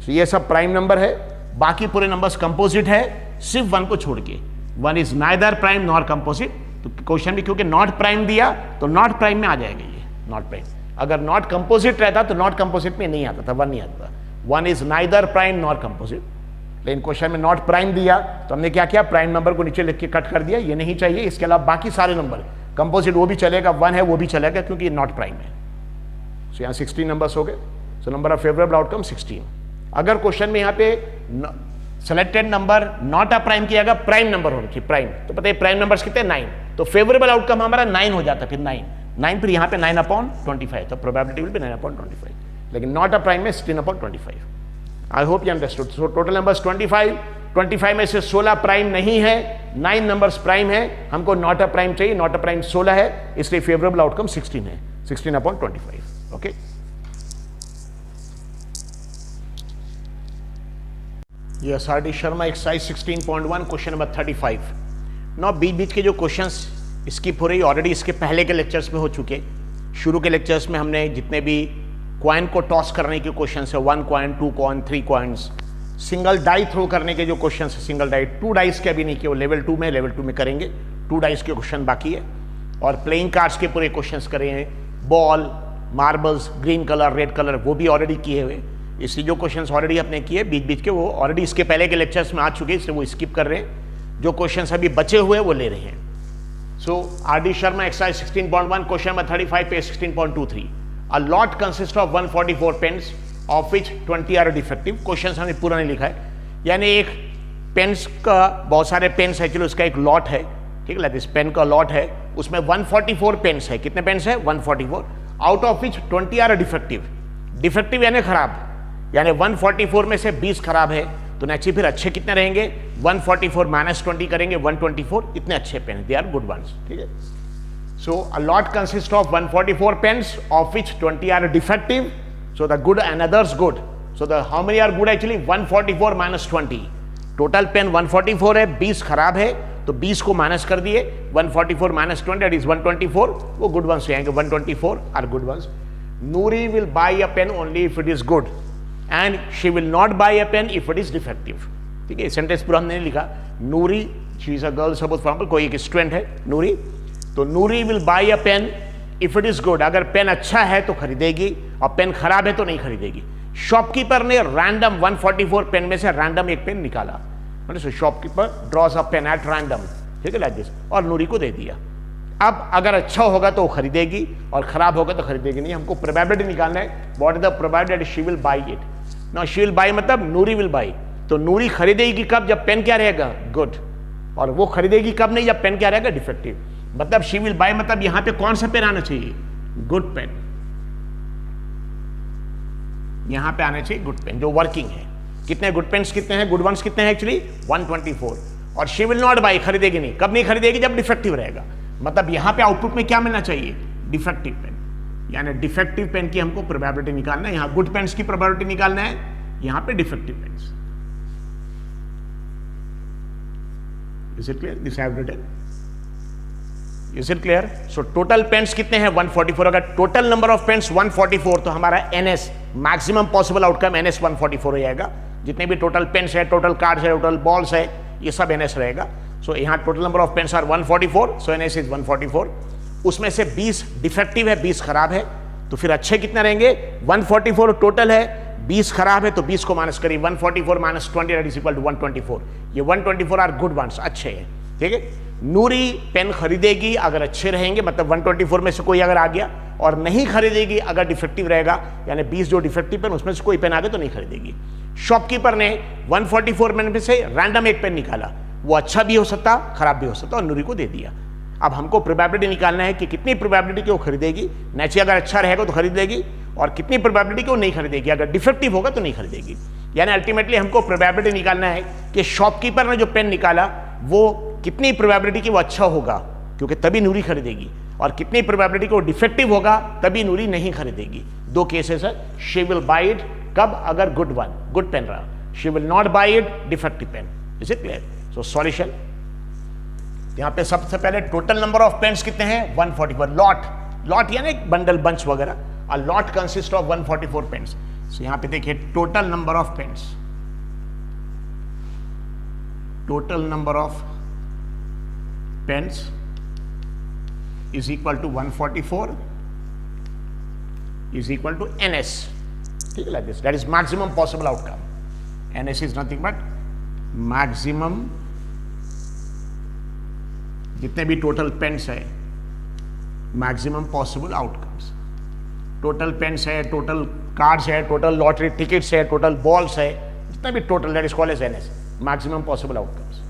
सो ये सब प्राइम नंबर है, बाकी पूरे नंबर्स कंपोजिट है, सिर्फ 1 को छोड़ के, 1 is neither prime nor composite. तो क्वेश्चन में क्योंकि नॉट प्राइम दिया तो नॉट प्राइम में आ जाएगा ये नॉट प्राइम। अगर नॉट कंपोजिट रहता तो नॉट कंपोजिट में नहीं आता था, 1 नहीं आता था, 1 is neither prime nor composite. लेकिन क्वेश्चन में नॉट प्राइम दिया तो हमने क्या किया, प्राइम नंबर को नीचे लिख के कट कर दिया, ये नहीं चाहिए। इसके अलावा बाकी सारे नंबर कंपोजिट वो भी चलेगा, 1 है वो भी चलेगा क्योंकि ये नॉट प्राइम है। सो यहाँ 16 नंबर्स हो गए। So number of favourable outcome 16। अगर क्वेश्चन में यहाँ पे selected number not a prime किया, प्राइम नंबर होना चाहिए, प्राइम, तो पता है प्राइम नंबर्स कितने 9, तो फेवरेबल आउटकम हमारा 9 हो जाता, फिर 9 फिर यहाँ पे 9 अपॉन 25, तो प्रोबेबिलिटी विल बी 9 अपॉन 25, लेकिन नॉट अ प्राइम में 16 upon 25। I hope you understood. So total numbers 25 में से 16 प्राइम नहीं है, 9 नंबर्स प्राइम है, हमको नॉट अ प्राइम चाहिए, नॉट अ प्राइम 16 है, इसलिए फेवरेबल आउटकम 16 है, 16 अपॉन 25। ओके, ये SRD Sharma exercise 16.1 question number 35। नौ बीच के जो क्वेश्चंस स्किप हो रही, ऑलरेडी इसके पहले के लेक्चर्स में हो चुके। शुरू के लेक्चर्स में हमने जितने भी कॉइन को टॉस करने के क्वेश्चन है, 1 coin 2 coin 3 coins, single die throw करने के जो क्वेश्चन है, सिंगल डाई, 2 डाइस के अभी नहीं किए, वो लेवल 2 में, लेवल 2 में करेंगे। 2 डाइस के क्वेश्चन बाकी है और प्लेइंग कार्ड्स के पूरे क्वेश्चंस करे हैं, ball, marbles, green colour, red colour, वो भी ऑलरेडी किए हुए। इसलिए जो क्वेश्चंस ऑलरेडी आपने किए बीच बीच के, वो ऑलरेडी इसके पहले के लेक्चर्स में आ चुके, इसलिए वो स्किप कर रहे हैं। जो क्वेश्चंस अभी बचे हुए वो ले रहे हैं। So RD. Sharma exercise 16.1 question number 35 page 16.23। A lot consist of 144 pens of which 20 are defective. Question हमने पूरा नहीं लिखा है, यानी एक पेन्स का बहुत सारे पेन्स है, चलो उसका एक लॉट है, ठीक है, दिस पेन का लॉट है, उसमें 144 पेन्स है। कितने पेन्स है? 144। Out of which 20 are defective. Defective यानी खराब, यानी 144 में से 20 खराब है, तो नेचुरली फिर अच्छे कितने रहेंगे? 144 माइनस 20 करेंगे, 124 इतने अच्छे pen, they are good ones, ठीक है। So a lot consist of 144 pens of which 20 are defective, so the good and others good. So the how many are good? Actually 144 minus 20। Total pen 144 है, 20 खराब है, तो 20 को minus कर दिए, 144 minus 20 that is 124, वो गुड वंस आएंगे, 124 are good ones. Noori will buy a pen only if it is good and she will not buy a pen if it is defective, ठीक है। सेंटेंस पूरा हमने नहीं लिखा। Noori, she is a girl, suppose for example कोई एक student है नूरी, तो Noori will buy a pen if it is good, अगर पेन अच्छा है तो खरीदेगी और पेन खराब है तो नहीं खरीदेगी। शॉपकीपर ने रैंडम 144 पेन में से रैंडम एक पेन निकाला, मतलब shopkeeper draws a pen at random, ठीक है, लाइक दिस, और नूरी को दे दिया। अब अगर अच्छा होगा तो खरीदेगी और खराब होगा तो खरीदेगी नहीं। हमको प्रोबेबिलिटी निकालना है, what is the probability that she will buy it. Now she will bye मतलब नूरी विल बाय, तो नूरी खरीदेगी कब? जब पेन क्या रहेगा? गुड, और वो खरीदेगी कब? नहीं, जब पेन क्या रहेगा? डिफेक्टिव। मतलब शी विल बाय मतलब यहां पे कौन सा पेन आना चाहिए? गुड पेन, यहां पे आना चाहिए गुड पेन जो वर्किंग है। कितने गुड पेन्स कितने हैं? गुड वंस कितने हैं? एक्चुअली 124। और शी विल नॉट बाय, खरीदेगी नहीं, कब नहीं खरीदेगी? जब डिफेक्टिव रहेगा। मतलब यहां पे आउटपुट में क्या मिलना चाहिए? डिफेक्टिव पेन, यानी डिफेक्टिव पेन की हमको प्रोबेबिलिटी निकालना है। यहां गुड पेन्स की प्रोबेबिलिटी निकालना है, यहां पे defective pens. Is it clear? This I have written. Is it clear? So total pens कितने हैं? 144। अगर टोटल नंबर ऑफ पेन्स 144 तो हमारा NS, maximum possible outcome, NS 144 हो जाएगा। जितने भी टोटल पेन्स है, टोटल कार्ड्स है, टोटल बॉल्स है, ये सब एनएस रहेगा। सो यहाँ total number of pens are 144, so NS is 144। उसमें से 20 डिफेक्टिव है, 20 खराब है, तो फिर अच्छे कितने रहेंगे? 144 टोटल है, 20 खराब है, तो 20 को माइनस करिए, 144 minus 20 that is equal to 124। ये 124 आर गुड वंस, अच्छे हैं, ठीक है। नूरी पेन खरीदेगी अगर अच्छे रहेंगे, मतलब 124 में से कोई अगर आ गया, और नहीं खरीदेगी अगर डिफेक्टिव रहेगा, यानी 20 जो डिफेक्टिव पेन उसमें से कोई पेन आ गया तो नहीं खरीदेगी। शॉपकीपर ने 144 पेन में से रैंडम एक पेन निकाला, वो अच्छा भी हो सकता, खराब भी हो सकता, और नूरी को दे दिया। अब हमको प्रोबेबिलिटी निकालना है कि कितनी प्रोबेबिलिटी की वो खरीदेगी। नेचुरली अगर अच्छा रहेगा तो खरीद लेगी, और कितनी प्रोबेबिलिटी की वो नहीं खरीदेगी, अगर डिफेक्टिव होगा तो नहीं खरीदेगी। यानी अल्टीमेटली हमको प्रोबेबिलिटी निकालना है कि शॉपकीपर ने जो पेन निकाला वो कितनी प्रोबेबिलिटी की वो अच्छा होगा, क्योंकि तभी नूरी खरीदेगी, और कितनी प्रोबेबिलिटी की वो डिफेक्टिव होगा, तभी नूरी नहीं खरीदेगी। दो केसेस है। शी विल बाय इट कब? अगर गुड पेन रहा। She will not buy it defective pen. Is it clear? So solution, यहां पे सबसे पहले टोटल नंबर ऑफ पेन्स कितने हैं? 144। लॉट यानी बंडल, बंच वगैरह। A lot consist of 144 pens. So यहां पे देखिए total number of pens, total number of pens is equal to 144 is equal to ns, ठीक है, like this. That is maximum possible outcome. ns is nothing but maximum, जितने भी total pens है, maximum possible outcomes. Total pens है, total cards है, total lottery tickets है, total balls है, जितना भी total, that is called as NS, maximum possible outcomes.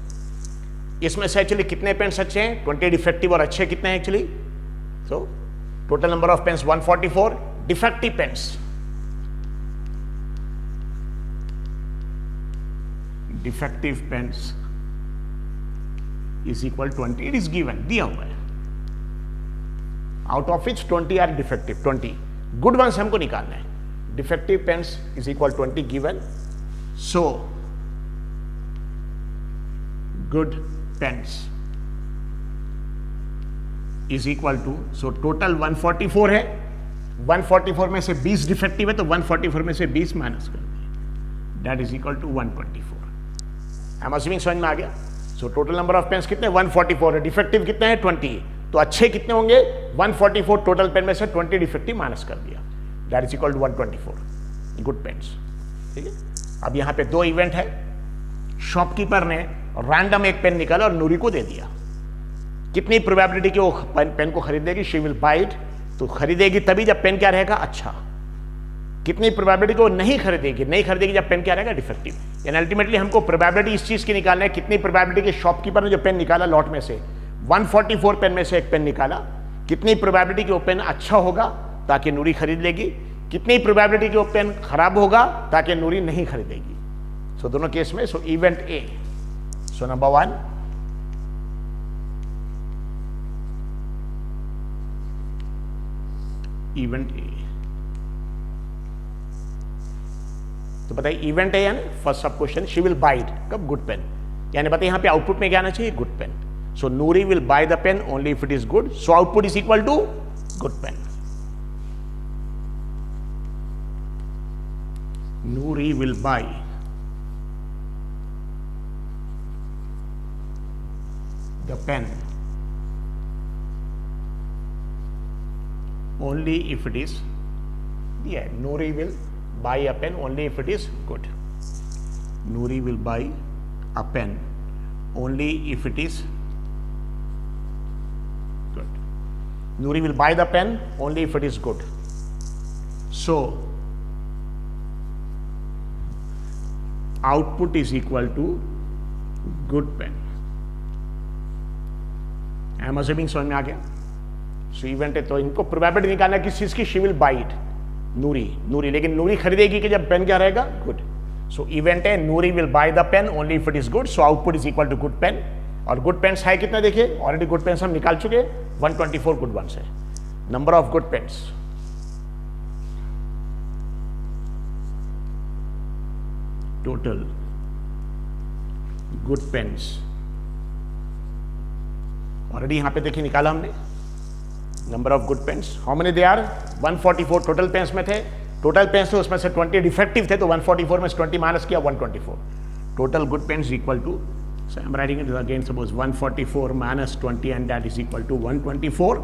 इसमें से एक्चुअली कितने पेन्स अच्छे हैं? 20 डिफेक्टिव, और अच्छे कितने हैं actually? So total number of pens 144, defective pens, defective pens is equal 20, it is given, दिया हुआ है। Out of which 20 are defective, 20 good ones हमको निकालना है। Defective pens is equal 20 given, so good pens is equal to, so total 144 है, 144 में से 20 defective है, तो 144 में से 20 माइनस कर दिए, that is equal to 124। I am assuming समझ में आ गया। So total number of pens कितने 144 है, डिफेक्टिव कितने हैं 20, तो अच्छे कितने होंगे 144, टोटल पेन में से 20 डिफेक्टिव माइनस कर दिया, that is equal to 124 good pens. ठीक है, अब यहाँ पे दो इवेंट है, शॉपकीपर ने रैंडम एक पेन निकाला और नूरी को दे दिया। कितनी प्रोबेबिलिटी कि वो पेन को खरीदेगी, शी विल बाय इट, तो खरीदेगी तभी जब पेन क्या रहेगा अच्छा। कितनी प्रोबेबिलिटी को नहीं खरीदेगी जब पेन क्या रहेगा डिफेक्टिव। यानी अल्टीमेटली हमको प्रोबेबिलिटी इस चीज की निकालना है, कितनी प्रोबेबिलिटी के शॉपकीपर ने जो पेन निकाला लॉट में से 144 पेन में से एक पेन निकाला, कितनी प्रोबेबिलिटी कि वो पेन अच्छा होगा ताकि नूरी खरीद लेगी, कितनी प्रोबेबिलिटी कि वो पेन खराब होगा ताकि नूरी नहीं खरीदेगी। सो दोनों केस में so event A, so number 1 event A. तो बताइए इवेंट है यानी first sub question she will buy it, कब गुड पेन, यानी बताइए यहां पे आउटपुट में क्या आना चाहिए good pen. So Noori will buy the pen only if it is good, so output is equal to good pen. Noori will buy the pen only if it is, yeah, Noori will buy a pen only if it is good. Noori will buy a pen only if it is good. Noori will buy the pen only if it is good. So output is equal to good pen. I am assuming समझ में आ गया। सो event है तो इनको probability निकालना किस चीज की, शी विल बाय इट नूरी, लेकिन नूरी खरीदेगी कि जब पेन क्या रहेगा गुड। सो इवेंट है Noori will buy the pen only if it is good, so output is equal to good pen. और गुड पेन्स है कितना देखिए, ऑलरेडी गुड पेन्स हम निकाल चुके, 124 गुड वंस है। Number of good pens total good pens already यहां पे देखिए निकाला हमने। Number of good pens how many they are 144 total pens में थे, टोटल पेन्स थे उसमें से 20 डिफेक्टिव थे, तो 144 में से 20 माइनस किया 124। Total good pens equal to, so I'm writing it again, suppose 144 minus 20 and that is equal to 124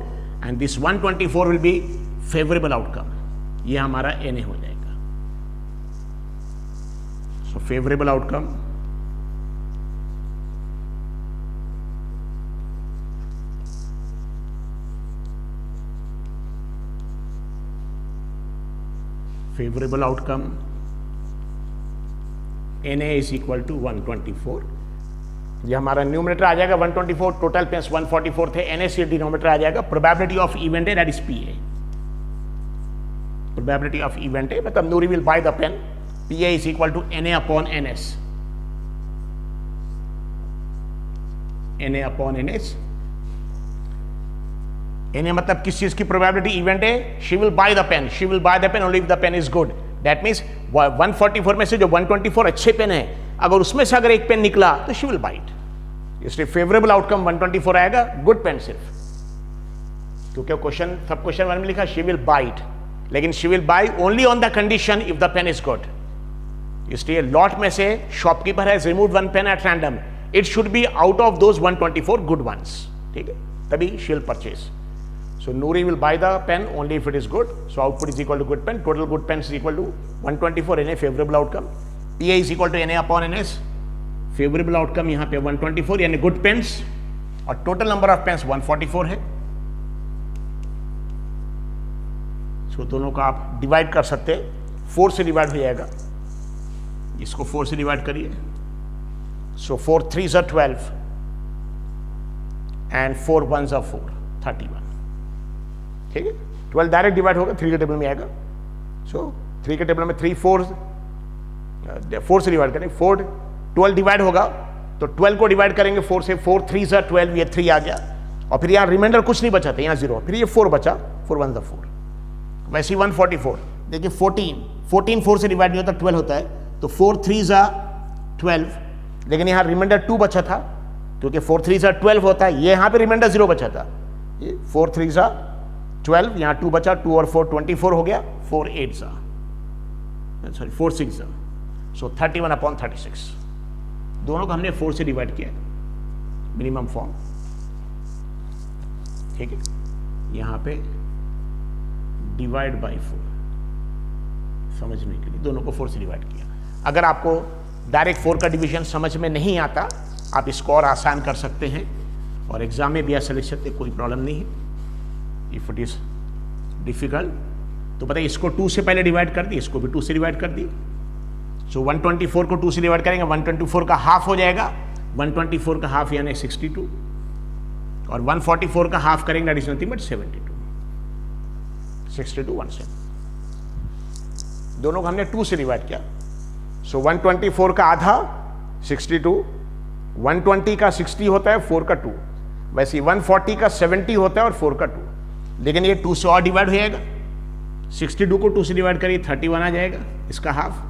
and this 124 will be favorable outcome, ये हमारा NA हो जाएगा। so favorable outcome NA is equal to 124। ये हमारा numerator आ जाएगा 124, total pens 144 थे, NA से denominator आ जाएगा प्रोबेबिलिटी ऑफ इवेंट है, that is PA। Probability of event है मतलब Noori will buy the pen, PA is equal to NA upon NS, NA upon NS। NA मतलब किस चीज की प्रोबेबिलिटी, इवेंट है, she will buy the pen, she will buy the pen only if the pen is good. That means 144 में से जो 124 अच्छे pen है, अगर उसमें से अगर एक पेन निकला तो शी विल बाय इट, इसलिए फेवरेबल आउटकम 124 आएगा, गुड पेन सिर्फ, क्योंकि क्वेश्चन सब क्वेश्चन 1 में लिखा शी विल बाय इट, लेकिन she will buy only on the condition if the pen is good. इसलिए लॉट में से shopkeeper has removed one pen at random, it should be out of those 124 good ones, ठीक है, तभी she will purchase. So Noori will buy the pen only if it is good. So output is equal to good pen. Total good pens is equal to 124 NA, favorable outcome. PA is equal to NA upon NS. Favorable outcome यहाँ पे 124 यानी good pens, और total number of pens 144 है। So दोनों का आप divide कर सकते हैं, 4 से डिवाइड हो जाएगा, इसको 4 से डिवाइड करिए। So 4 3s are 12 and 4 1s are 4, 31। ठीक है, 12 डायरेक्ट डिवाइड होगा, 3 के टेबल में आएगा। सो 3 के टेबल में 3 4 से डिवाइड करेंगे, 4 12 डिवाइड होगा तो 12 को डिवाइड करेंगे 4 से, 4 3s are 12, ये 3 आ गया, और फिर यहाँ रिमाइंडर कुछ नहीं बचा था, यहाँ 0, फिर ये 4 बचा, 4 1s are 4। वैसे 144 देखिए 14 4 से डिवाइड नहीं होता, 12 होता है, तो 4 3s are 12, लेकिन यहाँ रिमाइंडर 2 बचा था, क्योंकि 4 3s are 12 होता है, ये यहाँ पे रिमाइंडर 0 बचा था, ये 4 3s are 12, यहाँ 2 बचा, 2 और 4 24 हो गया, 4 8s are, sorry 4 6s are, सो 31/36, दोनों को हमने 4 से डिवाइड किया, मिनिमम फॉर्म, ठीक है। यहां पे डिवाइड बाई 4 समझने के लिए दोनों को 4 से डिवाइड किया। अगर आपको डायरेक्ट 4 का डिवीजन समझ में नहीं आता, आप इसको और आसान कर सकते हैं और एग्जाम में भी ऐसा लिख सकते, कोई प्रॉब्लम नहीं है। इफ इट इज डिफिकल्ट तो पता है, इसको 2 से पहले डिवाइड कर दी, इसको भी 2 से डिवाइड कर दी। सो 124 को 2 से डिवाइड करेंगे, 124 का हाफ हो जाएगा, 124 का हाफ यानी 62, और 144 का हाफ करेंगे, दैट इज नथिंग बट 72, 62 17, दोनों को हमने 2 से डिवाइड किया। सो 124 का आधा 62, 120 का 60 होता है, 4 का 2, वैसे 140 का 70 होता है और 4 का 2, लेकिन ये 2 से और डिवाइड हो जाएगा। 62 को 2 से डिवाइड करिए 31 आ जाएगा इसका हाफ,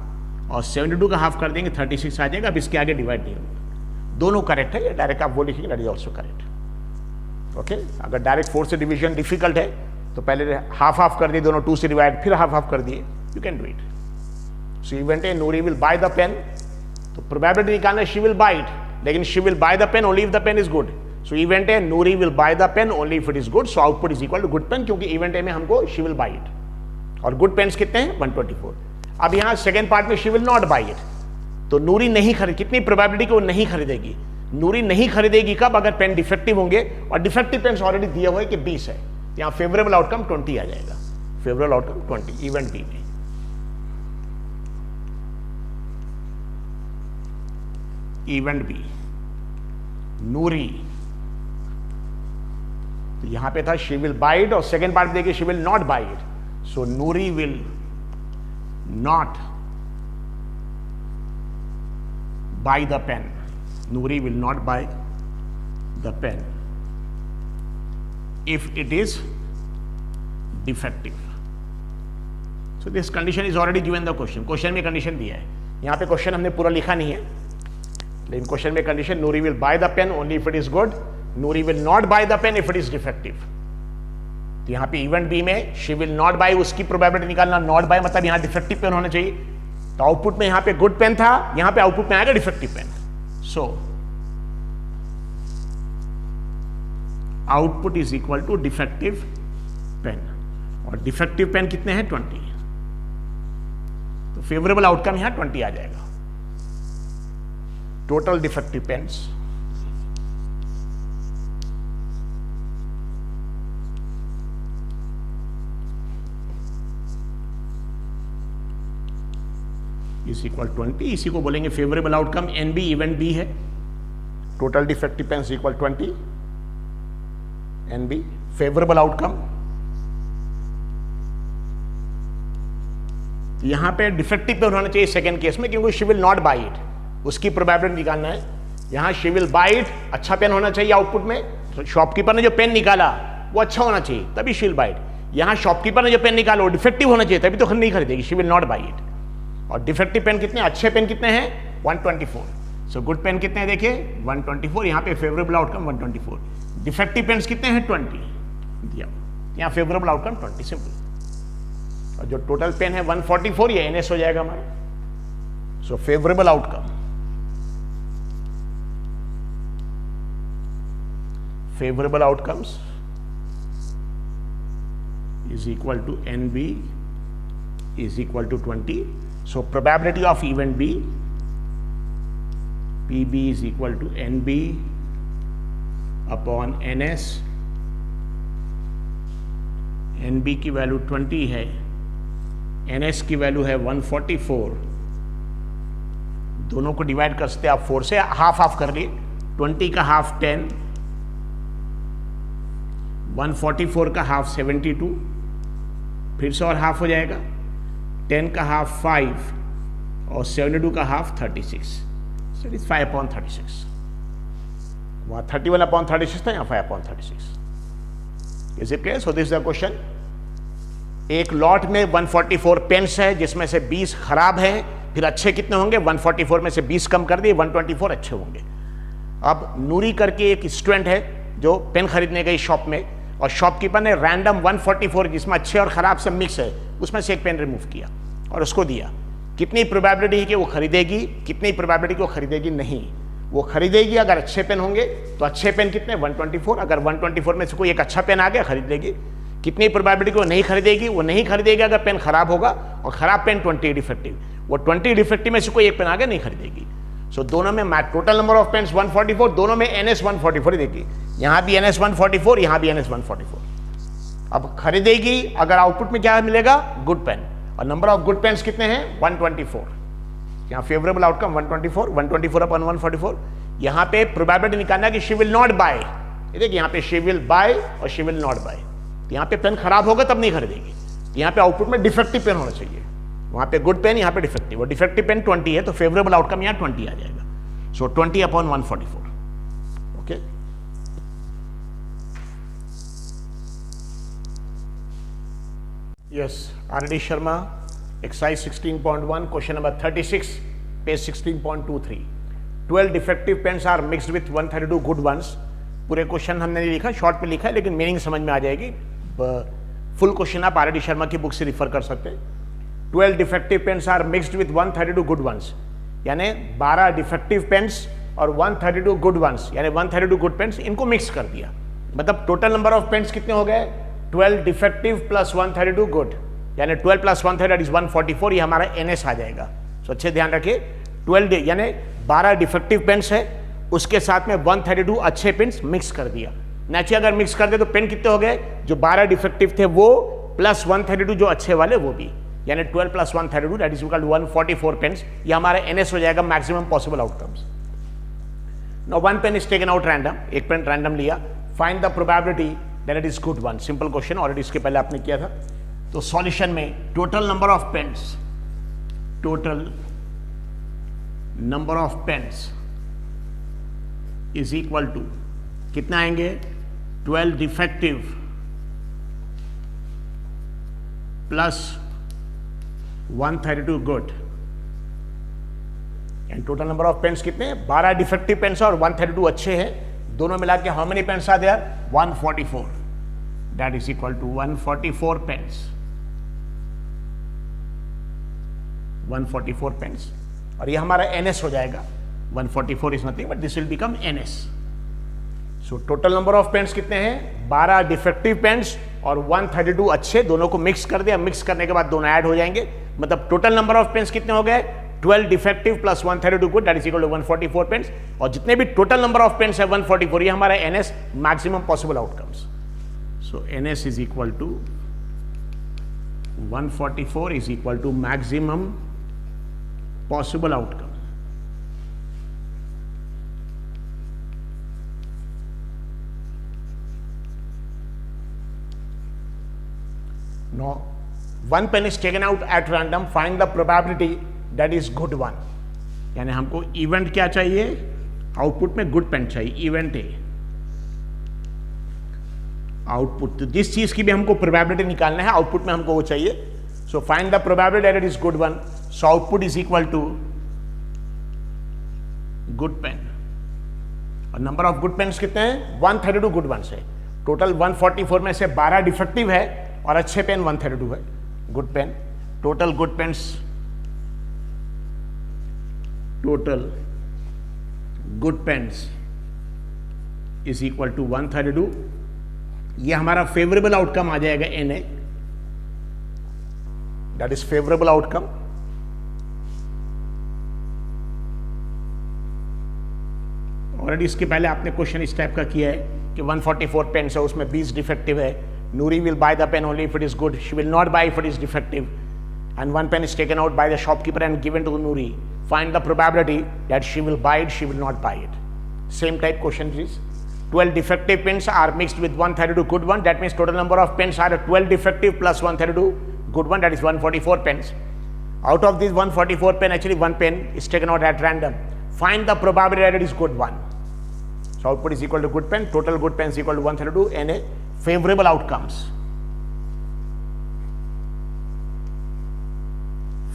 और 72 का हाफ कर देंगे 36 आ जाएगा। अब इसके आगे डिवाइड नहीं होगा, दोनों करेक्ट है। ये डायरेक्ट आप वो लिखेंगे, that is also correct, okay. अगर डायरेक्ट 4 से डिवीजन डिफिकल्ट है तो पहले हाफ हाफ कर दिए, दोनों 2 से डिवाइड, फिर हाफ हाफ कर दिए, you can do it. So event है Noori will buy the pen, तो प्रोबेबिलिटी निकालना शी विल बाय इट, लेकिन she will buy the pen only if the pen is good. So event है Noori will buy the pen only if it is good, so output is equal to good pen, क्योंकि event है में हमको she will buy it, और good pens कितने हैं 124। अब यहां सेकेंड पार्ट में she will not buy it, तो नूरी नहीं खरीद, कितनी प्रोबेबिलिटी कि वो नहीं खरीदेगी, नूरी नहीं खरीदेगी कब, अगर पेन डिफेक्टिव होंगे, और डिफेक्टिव पेन ऑलरेडी दिया हुआ है कि 20 है, यहां फेवरेबल आउटकम 20 आ जाएगा, फेवरेबल आउटकम 20 इवेंट बी में। इवेंट बी नूरी, तो यहां पे था शी विल बाय इट, और सेकेंड पार्ट देखिए she will not buy it, so Noori will not buy the pen, Noori will not buy the pen if it is defective. So this condition is already given the question, question में condition दिया है, यहाँ पे question हमने पूरा लिखा नहीं है, लेकिन क्वेश्चन में condition Noori will buy the pen only if it is good, Noori will not buy the pen if it is defective। तो यहाँ पे इवेंट बी में she will not buy, उसकी प्रोबेबिलिटी निकालना, नॉट बाय मतलब यहाँ defective pen होना चाहिए, तो आउटपुट में यहां पे गुड पेन था, यहां पे आउटपुट में आएगा defective pen. So output is equal to defective pen, और डिफेक्टिव पेन कितने हैं 20, तो फेवरेबल आउटकम यहां 20 आ जाएगा। Total defective pens is equal 20, इसी को बोलेंगे favourable outcome. N B event B है, total defective pens equal 20, n B favourable outcome. यहां पे डिफेक्टिव पेन होना चाहिए सेकेंड केस में, क्योंकि she will not buy it, उसकी प्रोबेबिलिटी निकालना है। यहां शी विल बाय इट, अच्छा पेन होना चाहिए आउटपुट में, तो शॉपकीपर ने जो पेन निकाला वो अच्छा होना चाहिए, तभी शी विल बाय इट। यहां शॉपकीपर ने जो पेन निकाला वो डिफेक्टिव होना चाहिए, तभी तो नहीं खरीदेगी, she will not buy it. और डिफेक्टिव पेन कितने, अच्छे पेन कितने हैं 124, सो गुड पेन कितने हैं देखिए 124, यहां पे फेवरेबल आउटकम 124, डिफेक्टिव पेन्स कितने हैं 20 दिया, यहां फेवरेबल आउटकम 20, सिंपल। और जो टोटल पेन है 144, ये एनएस हो जाएगा हमारा। सो favourable outcome, favourable outcomes is equal to NB is equal to 20. So probability of event B, PB is equal to NB upon NS. NB की वैल्यू 20 है, NS की वैल्यू है 144, दोनों को डिवाइड कर सकते हैं आप 4 से, हाफ हाफ कर लिए, 20 का हाफ 10, 144 का हाफ 72, फिर से और हाफ हो जाएगा, 10 का हाफ 5 और 72 का हाफ 36, so it is 5/36, वहाँ 31/36 था, यहाँ 5/36। Is it clear? So this is the question. एक लॉट में 144 पेन्स है, जिसमें से 20 खराब है, फिर अच्छे कितने होंगे, 144 में से 20 कम कर दिए, 124 अच्छे होंगे। अब नूरी करके एक स्टूडेंट है जो पेन खरीदने गई शॉप में, और शॉपकीपर ने रैंडम 144 जिसमें अच्छे और खराब से मिक्स है, उसमें से एक पेन रिमूव किया और उसको दिया। कितनी प्रोबेबिलिटी है कि वो खरीदेगी, कितनी प्रोबेबिलिटी कि वो खरीदेगी नहीं। वो खरीदेगी अगर अच्छे पेन होंगे तो अच्छे पेन कितने 124, अगर 124 में से कोई एक अच्छा पेन आ गया खरीद लेगी। कितनी प्रोबेबिलिटी कि वो नहीं खरीदेगी, वो नहीं खरीदेगी अगर पेन खराब होगा, और खराब पेन 20 डिफेक्टिव, वो 20 डिफेक्टिव में से कोई एक पेन आ गया नहीं खरीदेगी। सो दोनों में टोटल नंबर ऑफ पेन्स 144, दोनों में NS 144 ही देगी, यहां भी NS 144, यहां भी NS 144। अब खरीदेगी अगर आउटपुट में क्या मिलेगा, गुड पेन, और नंबर ऑफ गुड पेन्स कितने हैं 124, यहां फेवरेबल आउटकम 124 अपन 144। यहां पे प्रोबेबिलिटी निकालना कि शी विल नॉट बाय, देखिए यहां पे शी विल बाय और शी विल नॉट बाय, यहां पे पेन खराब होगा तब नहीं खरीदेगी, यहां पे आउटपुट में डिफेक्टिव पेन होना चाहिए, वहां पे गुड पेन, यहां पे डिफेक्टिव, और डिफेक्टिव पेन 20 है तो फेवरेबल आउटकम यहां 20 आ जाएगा। So 20/144। Okay, yes, RD Sharma, exercise 16.1, question number 36, page 16.23। 12 defective pens are mixed with 132 good ones. पूरे क्वेश्चन हमने नहीं लिखा, शॉर्ट में लिखा है, लेकिन मीनिंग समझ में आ जाएगी। फुल क्वेश्चन आप RD शर्मा की बुक से रिफर कर सकते हैं। 12 defective pens are mixed with 132 good ones, यानी 12 डिफेक्टिव पेन्स और 132 गुड वंस, यानी 132 गुड पेन्स, इनको मिक्स कर दिया। मतलब टोटल नंबर ऑफ पेन्स कितने हो गए, 12 डिफेक्टिव प्लस 132 गुड, यानी 12 प्लस 132 इज 144, ये हमारा NS आ जाएगा। सो अच्छे ध्यान रखिए, 12 यानी 12 डिफेक्टिव पेन्स है, उसके साथ में 132 अच्छे पेन्स मिक्स कर दिया। नेचुरली अगर मिक्स कर दे तो पेन कितने हो गए, जो 12 डिफेक्टिव थे वो प्लस 132 जो अच्छे वाले वो भी, यानी 12 plus 132 that is equal to 144 pens, ये हमारा NS हो जाएगा, maximum possible outcomes. Now one pen is taken out random, एक पेन रैंडम लिया, find the probability that it is good one. Simple question, already इसके पहले आपने किया था। तो सॉल्यूशन में total number of pens, total number of pens is equal to कितना आएंगे, 12 defective plus 132 good, and total number of pens कितने, 12 डिफेक्टिव पेन्स और 132 अच्छे हैं, दोनों मिला के how many pens are there, 144, that is equal to 144 pens, 144 pens, और ये हमारा NS हो जाएगा। 144 is nothing but this will become NS। So total number of pens कितने हैं, 12 डिफेक्टिव पेन्स और 132 अच्छे, दोनों को मिक्स कर दिया, मिक्स करने के बाद दोनों ऐड हो जाएंगे, मतलब टोटल नंबर ऑफ पेन्स कितने हो गए, 12 defective plus 132 good, that is equal to 144 pens, और जितने भी टोटल नंबर ऑफ पेन्स है 144, ये हमारा NS, maximum possible outcomes. So NS is equal to 144 is equal to maximum possible outcome. Now, one pen is taken out at random. Find the probability that is good one. यानी हमको event क्या चाहिए, output में good pain चाहिए, event है output. तो जिस चीज की भी हमको प्रोबेबिलिटी निकालना है, आउटपुट में हमको वो चाहिए। So find the probability that it is good one. So output is equal to good pen, और नंबर ऑफ गुड पेन्स कितने हैं, 132 गुड वंस है। टोटल 144 में से 12 डिफेक्टिव है और अच्छे पेन 132 है, good pen. Total good pens, total good pens is equal to 132, ये हमारा फेवरेबल आउटकम आ जाएगा NA, that is favourable outcome. Already इसके पहले आपने क्वेश्चन इस टाइप का किया है कि 144 पेन्स है, उसमें 20 डिफेक्टिव है। Nuri will buy the pen only if it is good. She will not buy if it is defective. And one pen is taken out by the shopkeeper and given to Nuri. Find the probability that she will buy it, she will not buy it. Same type question please. 12 defective pens are mixed with 132 good one. That means total number of pens are 12 defective plus 132 good one. That is 144 pens. Out of these 144 pen, actually one pen is taken out at random. Find the probability that it is good one. So output is equal to good pen. Total good pens equal to 132 and a favorable outcomes.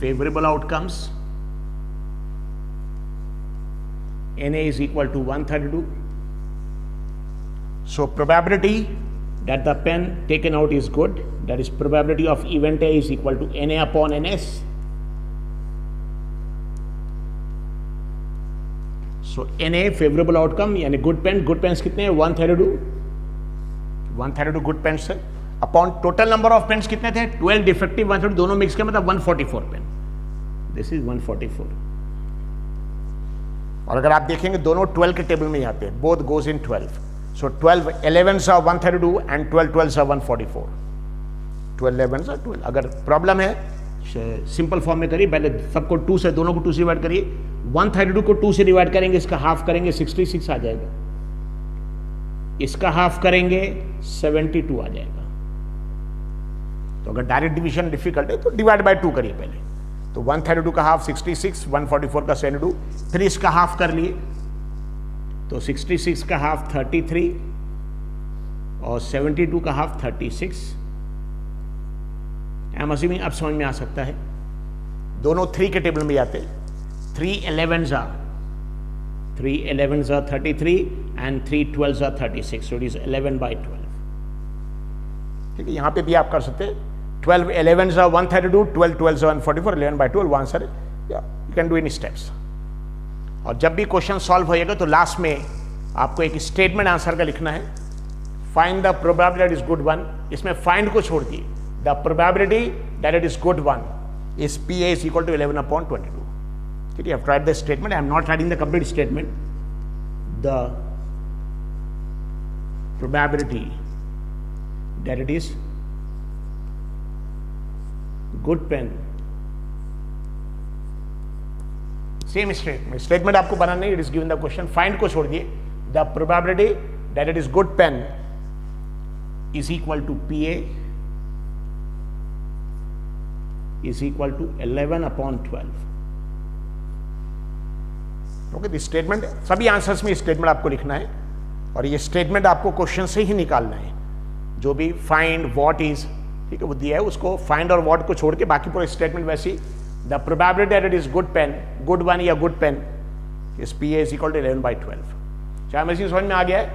Favorable outcomes. NA is equal to 132. So probability that the pen taken out is good, that is probability of event A is equal to NA upon NS. So NA favourable outcome यानी good pens कितने हैं 132 good pens है upon total number of pens कितने थे 12 defective 132 दोनों mix के मतलब 144 pen, this is 144। और अगर आप देखेंगे दोनों 12 के टेबल में आते हैं, both goes in 12, so 12 11s are 132 and 12 12s are 144, 12 11s are 12। अगर प्रॉब्लम है सिंपल फॉर्म में करिए, पहले सबको 2 से, दोनों को 2 से डिवाइड करिए, 132 को 2 से डिवाइड करेंगे, इसका हाफ करेंगे 66 आ जाएगा, इसका हाफ करेंगे 72 आ जाएगा। तो अगर डायरेक्ट डिवीजन डिफिकल्ट है तो डिवाइड बाय 2 करिए पहले, तो 132 का हाफ 66, 144 का 72, फिर इसका हाफ कर लिए तो 66 का हाफ 33 और 72 का हाफ 36। I'm assuming अब समझ में आ सकता है, दोनों 3 के टेबल में आते हैं, 3 11s are 33 and 3 12s are 36, so it is 11/12। ठीक है, यहां पे भी आप कर सकते हैं, 12 11s are 132, 12 12s are 144, 11/12 answer है, you can do in steps. और जब भी क्वेश्चन सॉल्व होएगा तो लास्ट में आपको एक स्टेटमेंट आंसर का लिखना है, find the probability that is good one. इसमें फाइंड को छोड़ दिए, the probability that it is good one is PA is equal to 11/22। ठीक है, I have tried the statement, I am not writing the complete statement, the probability that it is good pen, same statement आपको बनाना है, it is given the question, find को छोड़ दिए, the probability that it is good pen is equal to PA is equal to 11/12। Okay, this statement, सभी answers में statement आपको लिखना है और ये स्टेटमेंट आपको क्वेश्चन से ही निकालना है, जो भी फाइंड व्हाट इज, ठीक है, वो दिया है उसको फाइंड और व्हाट को छोड़ के बाकी पूरा स्टेटमेंट वैसी, the probability that it is good pen, good one या good pen is PA is equal to 11/12। चाहे मशीन समझ में आ गया है,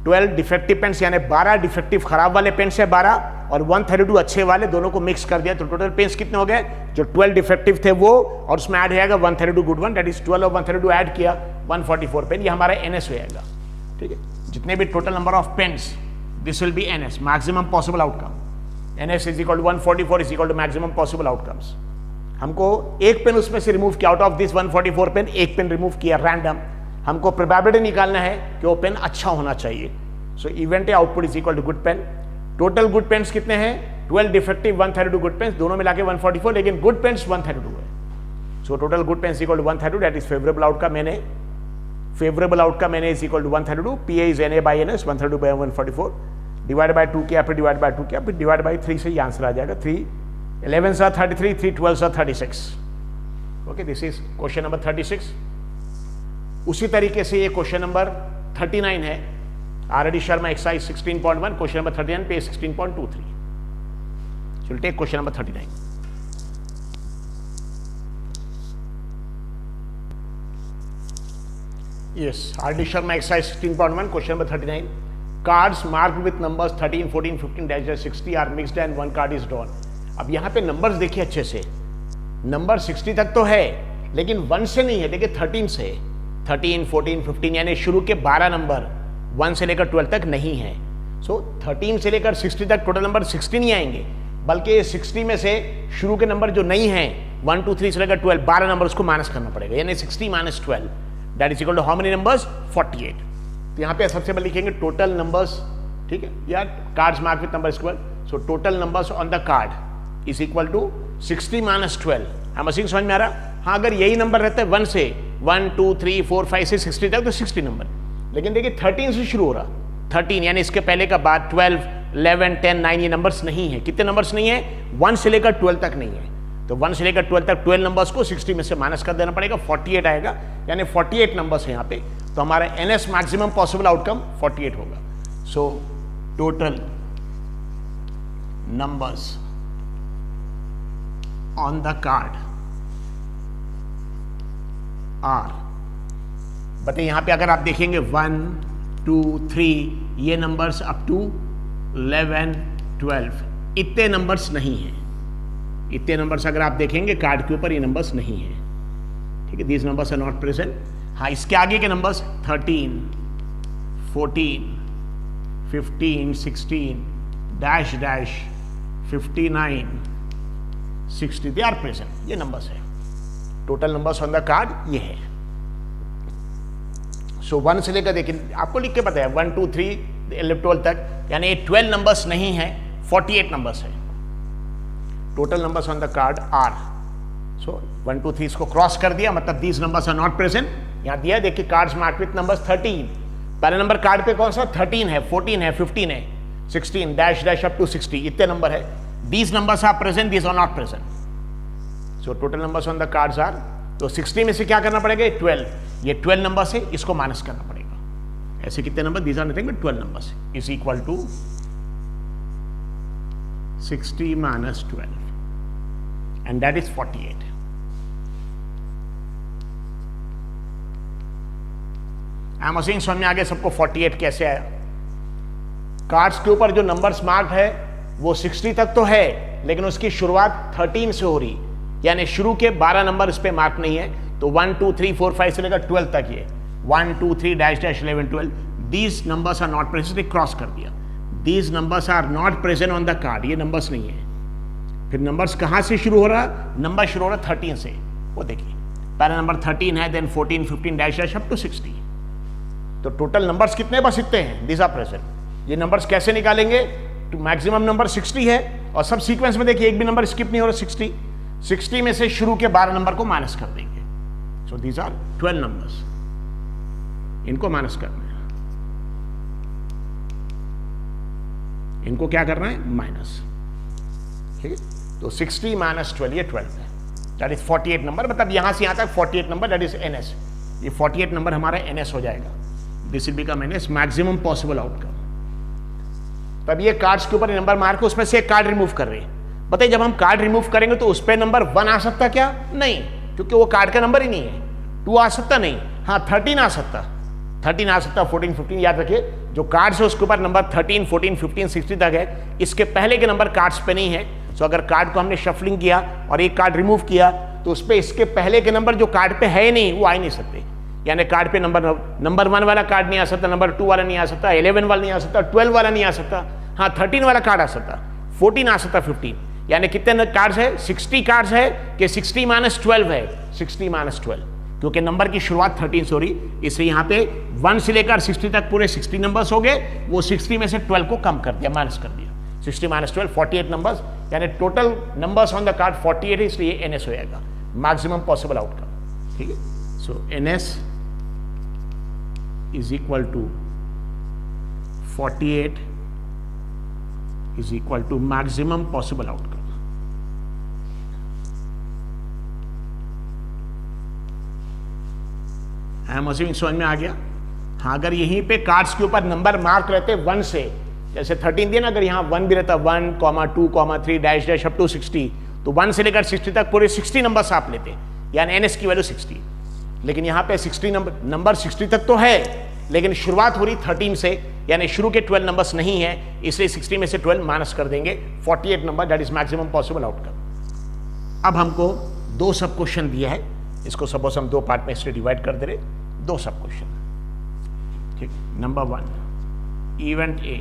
12 डिफेक्टिव पेन्स यानी 12 डिफेक्टिव खराब वाले पेन्स है 12 और 132 अच्छे वाले, दोनों को मिक्स कर दिया तो टोटल पेन्स कितने हो गए, जो 12 डिफेक्टिव थे वो, और उसमें ऐड हो जाएगा 132 गुड वन, दैट इज 12 और 132 ऐड किया 144 पेन, ये हमारा NS हो जाएगा। ठीक है, जितने भी total number of pens, this will be NS, maximum possible outcome. NS is equal to 144 is equal to maximum possible outcomes. हमको एक पेन उसमें से रिमूव किया, आउट ऑफ दिस 144 पेन एक पेन रिमूव किया रैंडम, हमको प्रोबेबिलिटी निकालना है कि वो पेन अच्छा होना चाहिए। So event output is equal to good pen. Total good pens कितने हैं, 12 डिफेक्टिव 132 गुड पेन्स, दोनों मिला के 144, लेकिन गुड पेन्स 132 है। So total good pens equal to 132, that is favourable outcome NA is equal to 132, PA is NA/NS 132/144, divide by 2 किया, फिर divide by 2 किया, फिर डिवाइड बाय 3 से ये आंसर आ जाएगा, 3 11s are 33, 3 12s are 36। Okay, this is question number 36। उसी तरीके से ये क्वेश्चन नंबर 39 है, RD Sharma exercise 16.1, question number 39 पे 16.23। चलो take question number 39। Yes, RD Sharma exercise 16.1, question number 39, cards marked with numbers 13, 14, 15, 60 are mixed and one card is drawn। अब यहां पे नंबर्स देखिए अच्छे से, नंबर 60 तक तो है लेकिन 1 से नहीं है, देखिए 13 से, 13, 14, 15 यानी शुरू के 12 नंबर 1 से लेकर 12 तक नहीं है। सो 13 से लेकर 60 तक टोटल नंबर 60 नहीं आएंगे, बल्कि 60 में से शुरू के नंबर जो नहीं है 1 2 3 से लेकर 12 12 नंबर उसको माइनस करना पड़ेगा, यानी 60 - 12 that is equal to how many numbers 48। तो यहाँ पे सबसे पहले लिखेंगे टोटल नंबर्स, ठीक है, या cards mark with number square. So total numbers on the card is equal to 60 - 12। हम मशीन समझ में आ रहा? हाँ, अगर यही नंबर रहता है 1 से 1 2 3 4 5 से 60 तक तो 60 नंबर, लेकिन देखिए 13 से शुरू हो रहा, 13 यानी इसके पहले का बाद 12 11 10 9 ये नंबर्स नहीं है। कितने नंबर्स नहीं है? 1 से लेकर 12 तक नहीं है। तो 1 से लेकर 12 तक 12 नंबर्स को 60 में से माइनस कर देना पड़ेगा, 48 आएगा, यानी 48 नंबर्स है यहाँ पे। तो हमारा NS मैक्सिमम पॉसिबल आउटकम 48 होगा। So total numbers on the card are, बटे यहां पे अगर आप देखेंगे 1 2 3 ये नंबर्स अप टू 11 12 इतने नंबर्स नहीं हैं। इतने नंबर्स अगर आप देखेंगे कार्ड के ऊपर ये नंबर्स नहीं है, ठीक है, these numbers are not present. हाँ, इसके आगे के numbers 13, 14, 15, 16, dash dash, 59, 60, they are present. ये नंबर्स है, total numbers on the card ये है। सो 1 से लेकर देखिए, आपको लिख के पता है 1 2 3 11 12 तक, यानी 12 नंबर्स नहीं है, 48 नंबर्स है। Total numbers on the card are, so 1 2 3 इसको क्रॉस कर दिया, मतलब these numbers are not present. यहां दिया देखिए, कार्ड्स मार्क्ड विथ नंबर्स 13। पहला नंबर कार्ड पे कौन सा? 13 है, 14 है, 15 है, 16 डैश डैश अप टू 60, इतने नंबर है। These numbers are present, these are not present. So total numbers on the cards are, तो 60 में से क्या करना पड़ेगा? 12, ये 12 नंबर से इसको माइनस करना पड़ेगा। ऐसे कितने number? These are nothing but 12 numbers is equal to 60 minus 12 and that is 48। I am assuming समझ में आ गया सबको 48 कैसे आया? कार्ड्स के ऊपर जो नंबर्स मार्क्ड है वो 60 तक तो है, लेकिन उसकी शुरुआत 13 से हो रही, यानी शुरू के 12 नंबर इस पे मार्क नहीं है। तो 1 2 3 4 5 से लेकर 12 तक ये 1 2 3 dash dash 11 12, these numbers are not present, cross कर दिया। These numbers are not present on the card, ये नंबर्स नहीं है। फिर नंबर्स कहां से शुरू हो रहा? नंबर शुरू हो रहा 13 से, वो देखिए पहला नंबर 13 है, then 14 15 dash dash up to 60। तो टोटल नंबर्स कितने बस इतने हैं, दीज आर प्रेजेंट। ये नंबर्स कैसे निकालेंगे? तो मैक्सिमम नंबर 60 है, और सब सीक्वेंस में देखिए एक भी नंबर स्किप नहीं हो रहा। 60 में से शुरू के 12 नंबर को माइनस कर देंगे। सो दीज आर 12 नंबर्स, इनको माइनस करना है, इनको क्या करना है? माइनस। ठीक है, तो 60 माइनस 12, ये 12 है, दैट इज 48 नंबर। मतलब यहां से यहां तक 48 नंबर, दैट इज एनएस। ये 48 नंबर हमारा एनएस हो जाएगा। This will become NS, maximum possible outcome. तब ये कार्ड्स के ऊपर नंबर मार्क, उसमें से एक कार्ड रिमूव कर रहे हैं। बताइए, जब हम कार्ड रिमूव करेंगे तो उस पर नंबर 1 आ सकता क्या? नहीं, क्योंकि वो कार्ड का नंबर ही नहीं है। 2 आ सकता नहीं, हाँ 13 आ सकता, 13 आ सकता, 14 15। याद रखिए, जो कार्ड्स है उसके ऊपर नंबर 13 14 15 60 तक है, इसके पहले के नंबर कार्ड्स पे नहीं है। तो अगर कार्ड को हमने शफलिंग किया और एक कार्ड रिमूव किया, तो उस पर इसके पहले के नंबर जो कार्ड पे है नहीं, वो आ ही नहीं सकते। यानी कार्ड पे नंबर 1 वाला कार्ड नहीं आ सकता, नंबर 2 वाला नहीं आ सकता, 11 वाला नहीं आ सकता, 12 वाला नहीं आ सकता, हाँ 13 वाला कार्ड आ सकता, 14 आ सकता, 15। यानी कितने कार्ड्स है? 60 कार्ड्स है कि 60 माइनस 12 है, 60 माइनस 12, क्योंकि नंबर की शुरुआत 13 से हो रही, इसलिए यहां पे 1 से लेकर 60 तक पूरे 60 नंबर्स हो गए। वो 60 में से 12 को कम कर दिया, माइनस कर दिया। 60 माइनस 12, 48 नंबर्स, यानी total numbers on the card 48 है, इसलिए एनएस हो जाएगा, मैक्सिमम पॉसिबल आउटकम। ठीक है, so NS is equal to 48 is equal to maximum possible outcome. I am assuming समझ में आ गया? हाँ, अगर यहीं पे कार्ड्स के ऊपर नंबर मार्क रहते 1 से, जैसे 13 दिया ना, अगर यहाँ 1 भी रहता 1, 2, 3 डैश डैश अप टू 60, तो 1 से लेकर 60 तक पूरे 60 नंबर्स आप लेते, यानी एनएस की वैल्यू 60। लेकिन यहाँ पे 60 नंबर 60 तक तो है, लेकिन शुरुआत हो रही 13 से, यानी शुरू के 12 नंबर्स नहीं है, इसलिए 60 में से 12 माइनस कर देंगे, 48 number, that is maximum possible outcome. अब हमको 2 सब क्वेश्चन दिया है, इसको सपोज हम 2 पार्ट में इसलिए डिवाइड कर दे रहे, 2 सब क्वेश्चन। ठीक, नंबर 1, इवेंट ए।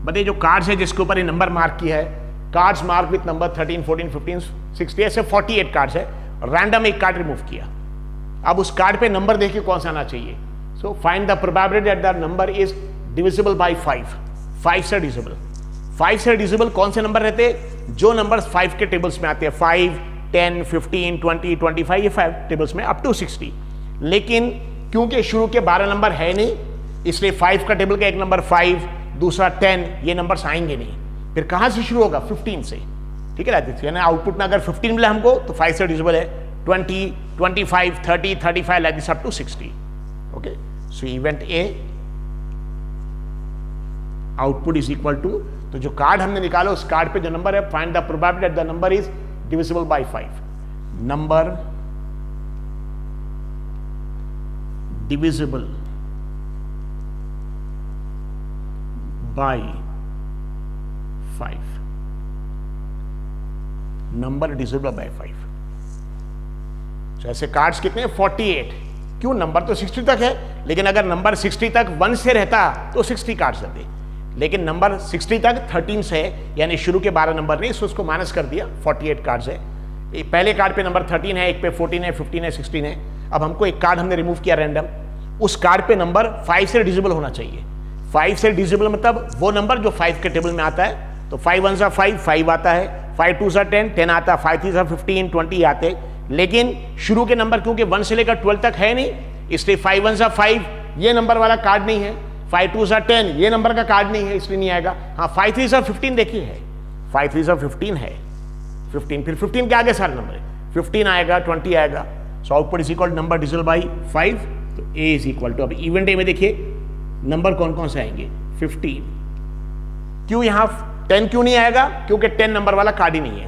बताइए, जो कार्ड्स है जिसके ऊपर ये नंबर मार्क किया है, कार्ड्स मार्क विथ नंबर 13 14 15 60, ऐसे 48 कार्ड्स है, रैंडम एक कार्ड रिमूव किया। अब उस कार्ड पे नंबर देखिए कौन सा आना चाहिए। So find the probability that the number is divisible by 5। 5 से डिविजिबल, 5 से डिविजिबल कौन से नंबर रहते हैं? जो नंबर्स 5 के टेबल्स में आते हैं, 5 10 15 20 25, ये 5 टेबल्स में अप टू 60। लेकिन क्योंकि शुरू के 12 नंबर है नहीं, इसलिए 5 का टेबल का एक नंबर 5, दूसरा 10, ये नंबर्स आएंगे नहीं। फिर कहां से शुरू होगा? 15 से। ठीक है, यानी आउटपुट में अगर 15 मिला हमको, तो 5 से डिविजिबल है, 20 25 30 35 like this up to 60। Okay, so event A output is equal to, तो जो कार्ड हमने निकाला उस कार्ड पे जो नंबर है, find the probability that the number is divisible by 5. Number divisible by 5. Number divisible by 5. तो ऐसे कार्ड्स कितने हैं 48। क्यों, नंबर तो 60 तक है, लेकिन अगर नंबर 60 तक 1 से रहता तो 60 कार्ड्स रहते, लेकिन नंबर 60 तक 13 से है, यानी शुरू के 12 नंबर नहीं, सो उसको माइनस कर दिया, 48 कार्ड्स है। पहले कार्ड पे नंबर 13 है, एक पे 14 है, 15 है, 16 है। अब हमको एक कार्ड हमने रिमूव किया रैंडम, उस कार्ड पे नंबर 5 से डिविजिबल होना चाहिए। 5 से डिविजिबल मतलब वो नंबर जो 5 के टेबल में आता है, तो 5 1 5, 5 आता है, 5 2 10, 10 आता है, 5 3 15, 20 आते, लेकिन शुरू के नंबर क्योंकि 1 से लेकर 12 तक है नहीं, इसलिए 5 1 5 ये नंबर वाला कार्ड नहीं है, 5 2 10 ये नंबर का कार्ड नहीं है, इसलिए नहीं आएगा। हाँ 5 3 15 देखिए है, 5 3 15 है, 15, फिर 15 के आगे सारे नंबर है, 15 आएगा, 20 आएगा। सो output is equal number divisible by 5, तो ए इज इक्वल टू, अब इवेंट ए में देखिए नंबर कौन कौन से आएंगे 15। क्यों यहां 10 क्यों नहीं आएगा, क्योंकि 10 नंबर वाला कार्ड ही नहीं है।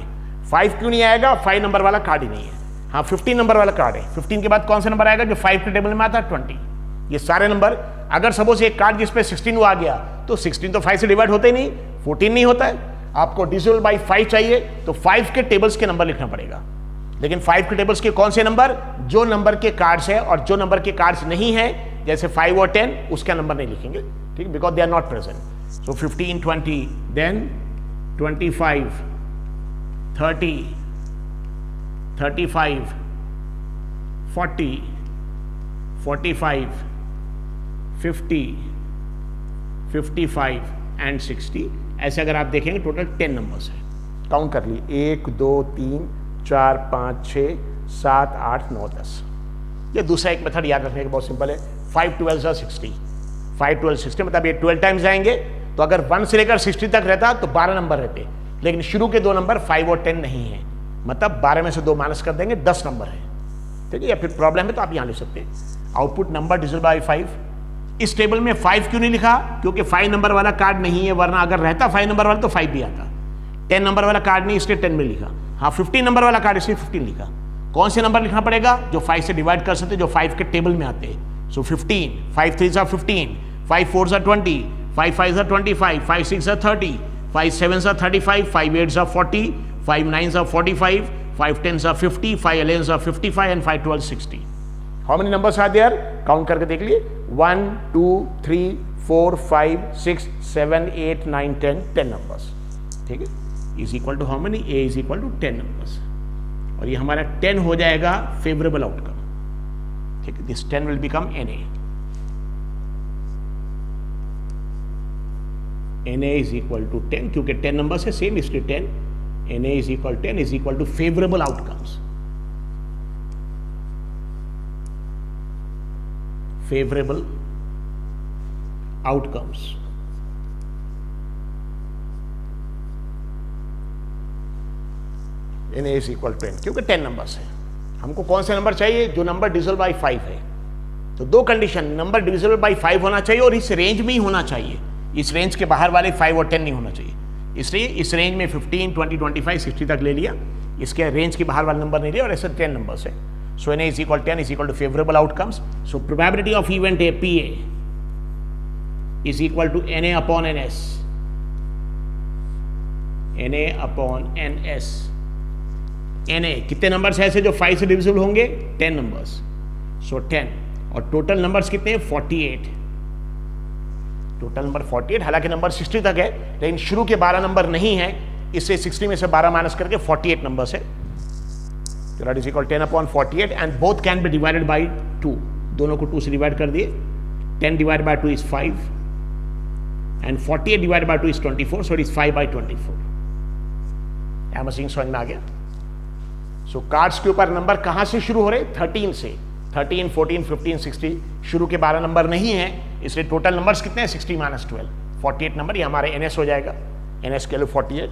5 क्यों नहीं आएगा, 5 नंबर वाला कार्ड ही नहीं है। हाँ 15 नंबर वाला कार्ड है, 15 के बाद कौन सा नंबर आएगा जो 5 के टेबल में आता है 20। ये सारे नंबर, अगर सपोज एक कार्ड जिसपे 16 आ गया तो 16 तो 5 से डिवाइड होते ही नहीं, 14 नहीं होता है। आपको डिविजिबल बाई 5 चाहिए तो 5 के टेबल्स के नंबर लिखना पड़ेगा, लेकिन 5 के टेबल्स के कौन से नंबर, जो नंबर के कार्ड्स है, और जो नंबर के कार्ड्स नहीं है जैसे 5 और 10 उसका नंबर नहीं लिखेंगे, ठीक, because they are not present. So 15 20 then 25 30 35 40 45 50 55 and 60। ऐसे अगर आप देखेंगे टोटल 10 नंबर्स है। काउंट कर लिए 1 2 3 4 5 6 7 8 9 10। ये दूसरा एक मेथड याद रखने का बहुत सिंपल है, 5 12 60, 5 12 60 मतलब ये 12 टाइम्स जाएंगे, तो अगर 1 से लेकर 60 तक रहता तो 12 नंबर रहते, लेकिन शुरू के 2 नंबर 5 और 10 नहीं है, मतलब 12 में से 2 माइनस कर देंगे, 10 नंबर है, ठीक है। या फिर प्रॉब्लम है तो आप यहाँ लिख सकते हैं आउटपुट नंबर डिविजिबल बाई 5। इस टेबल में 5 क्यों नहीं लिखा, क्योंकि 5 नंबर वाला कार्ड नहीं है, वरना अगर रहता 5 नंबर वाला तो 5 भी आता। 10 नंबर वाला कार्ड नहीं, इसलिए 10 में लिखा। हाँ 15 नंबर वाला कार्ड, इसलिए 15 लिखा। कौन से नंबर लिखना पड़ेगा जो 5 से डिवाइड कर सकते, जो 5 के टेबल में आते हैं। सो 15, 5 3 15, 5 4 20, 5 5 25, 5 6 30, 5 7 35, 5 8 40, 5 9 45, 5 10 50, 5 11 55 and 5 12 60। How many numbers are there? Count करके देख लिए 1 2 3 4 5 6 7 8 9 10 10 नंबर्स, ठीक है। Is equal to how many, A is equal to 10 numbers, और ये हमारा 10 हो जाएगा फेवरेबल आउटकम, ठीक है। This 10 will become NA। NA is equal to 10, क्योंकि 10 नंबर्स है सेम, इसलिए 10। NA is equal 10 is equal to favourable outcomes, favorable outcomes। NA is equal to 10, क्योंकि 10 नंबर्स है। हमको कौन से नंबर चाहिए, जो नंबर डिविजिबल बाई 5 है। तो दो कंडीशन, नंबर डिविजिबल बाई 5 होना चाहिए और इस रेंज में ही होना चाहिए, इस रेंज के बाहर वाले 5 और 10 नहीं होना चाहिए। इसलिए इस रेंज में 15 20 25 60 तक ले लिया, इसके रेंज के बाहर वाला नंबर नहीं लिया, और ऐसे 10 नंबर्स है। So NA is equal to 10 is equal to favorable outcomes. So probability of event A PA is equal to NA upon NS. NA upon NS. NA कितने नंबर्स ऐसे जो 5 से डिविजिबल होंगे, 10 नंबर्स। So 10, और total numbers कितने हैं 48। Total number 48, हालांकि number 60 तक है, लेकिन शुरू के 12 नंबर नहीं है, इससे 60 में से 12 माइनस करके 48 नंबर्स है। So that is equal 10 upon 48 and both can be divided by 2। दोनों को 2 से डिवाइड कर दिए। 10 divided by 2 is 5 and 48 divided by 2 is 24, so it is 5 by 24। क्या मशीन समझ में आ गया? सो कार्ड्स के ऊपर नंबर कहां से शुरू हो रहे, 13 से। 13 14 15 60, शुरू के 12 नंबर नहीं है, इसलिए टोटल नंबर्स कितने हैं 60 माइनस 12, 48 नंबर। ये हमारे NS हो जाएगा, NS के लिए 48।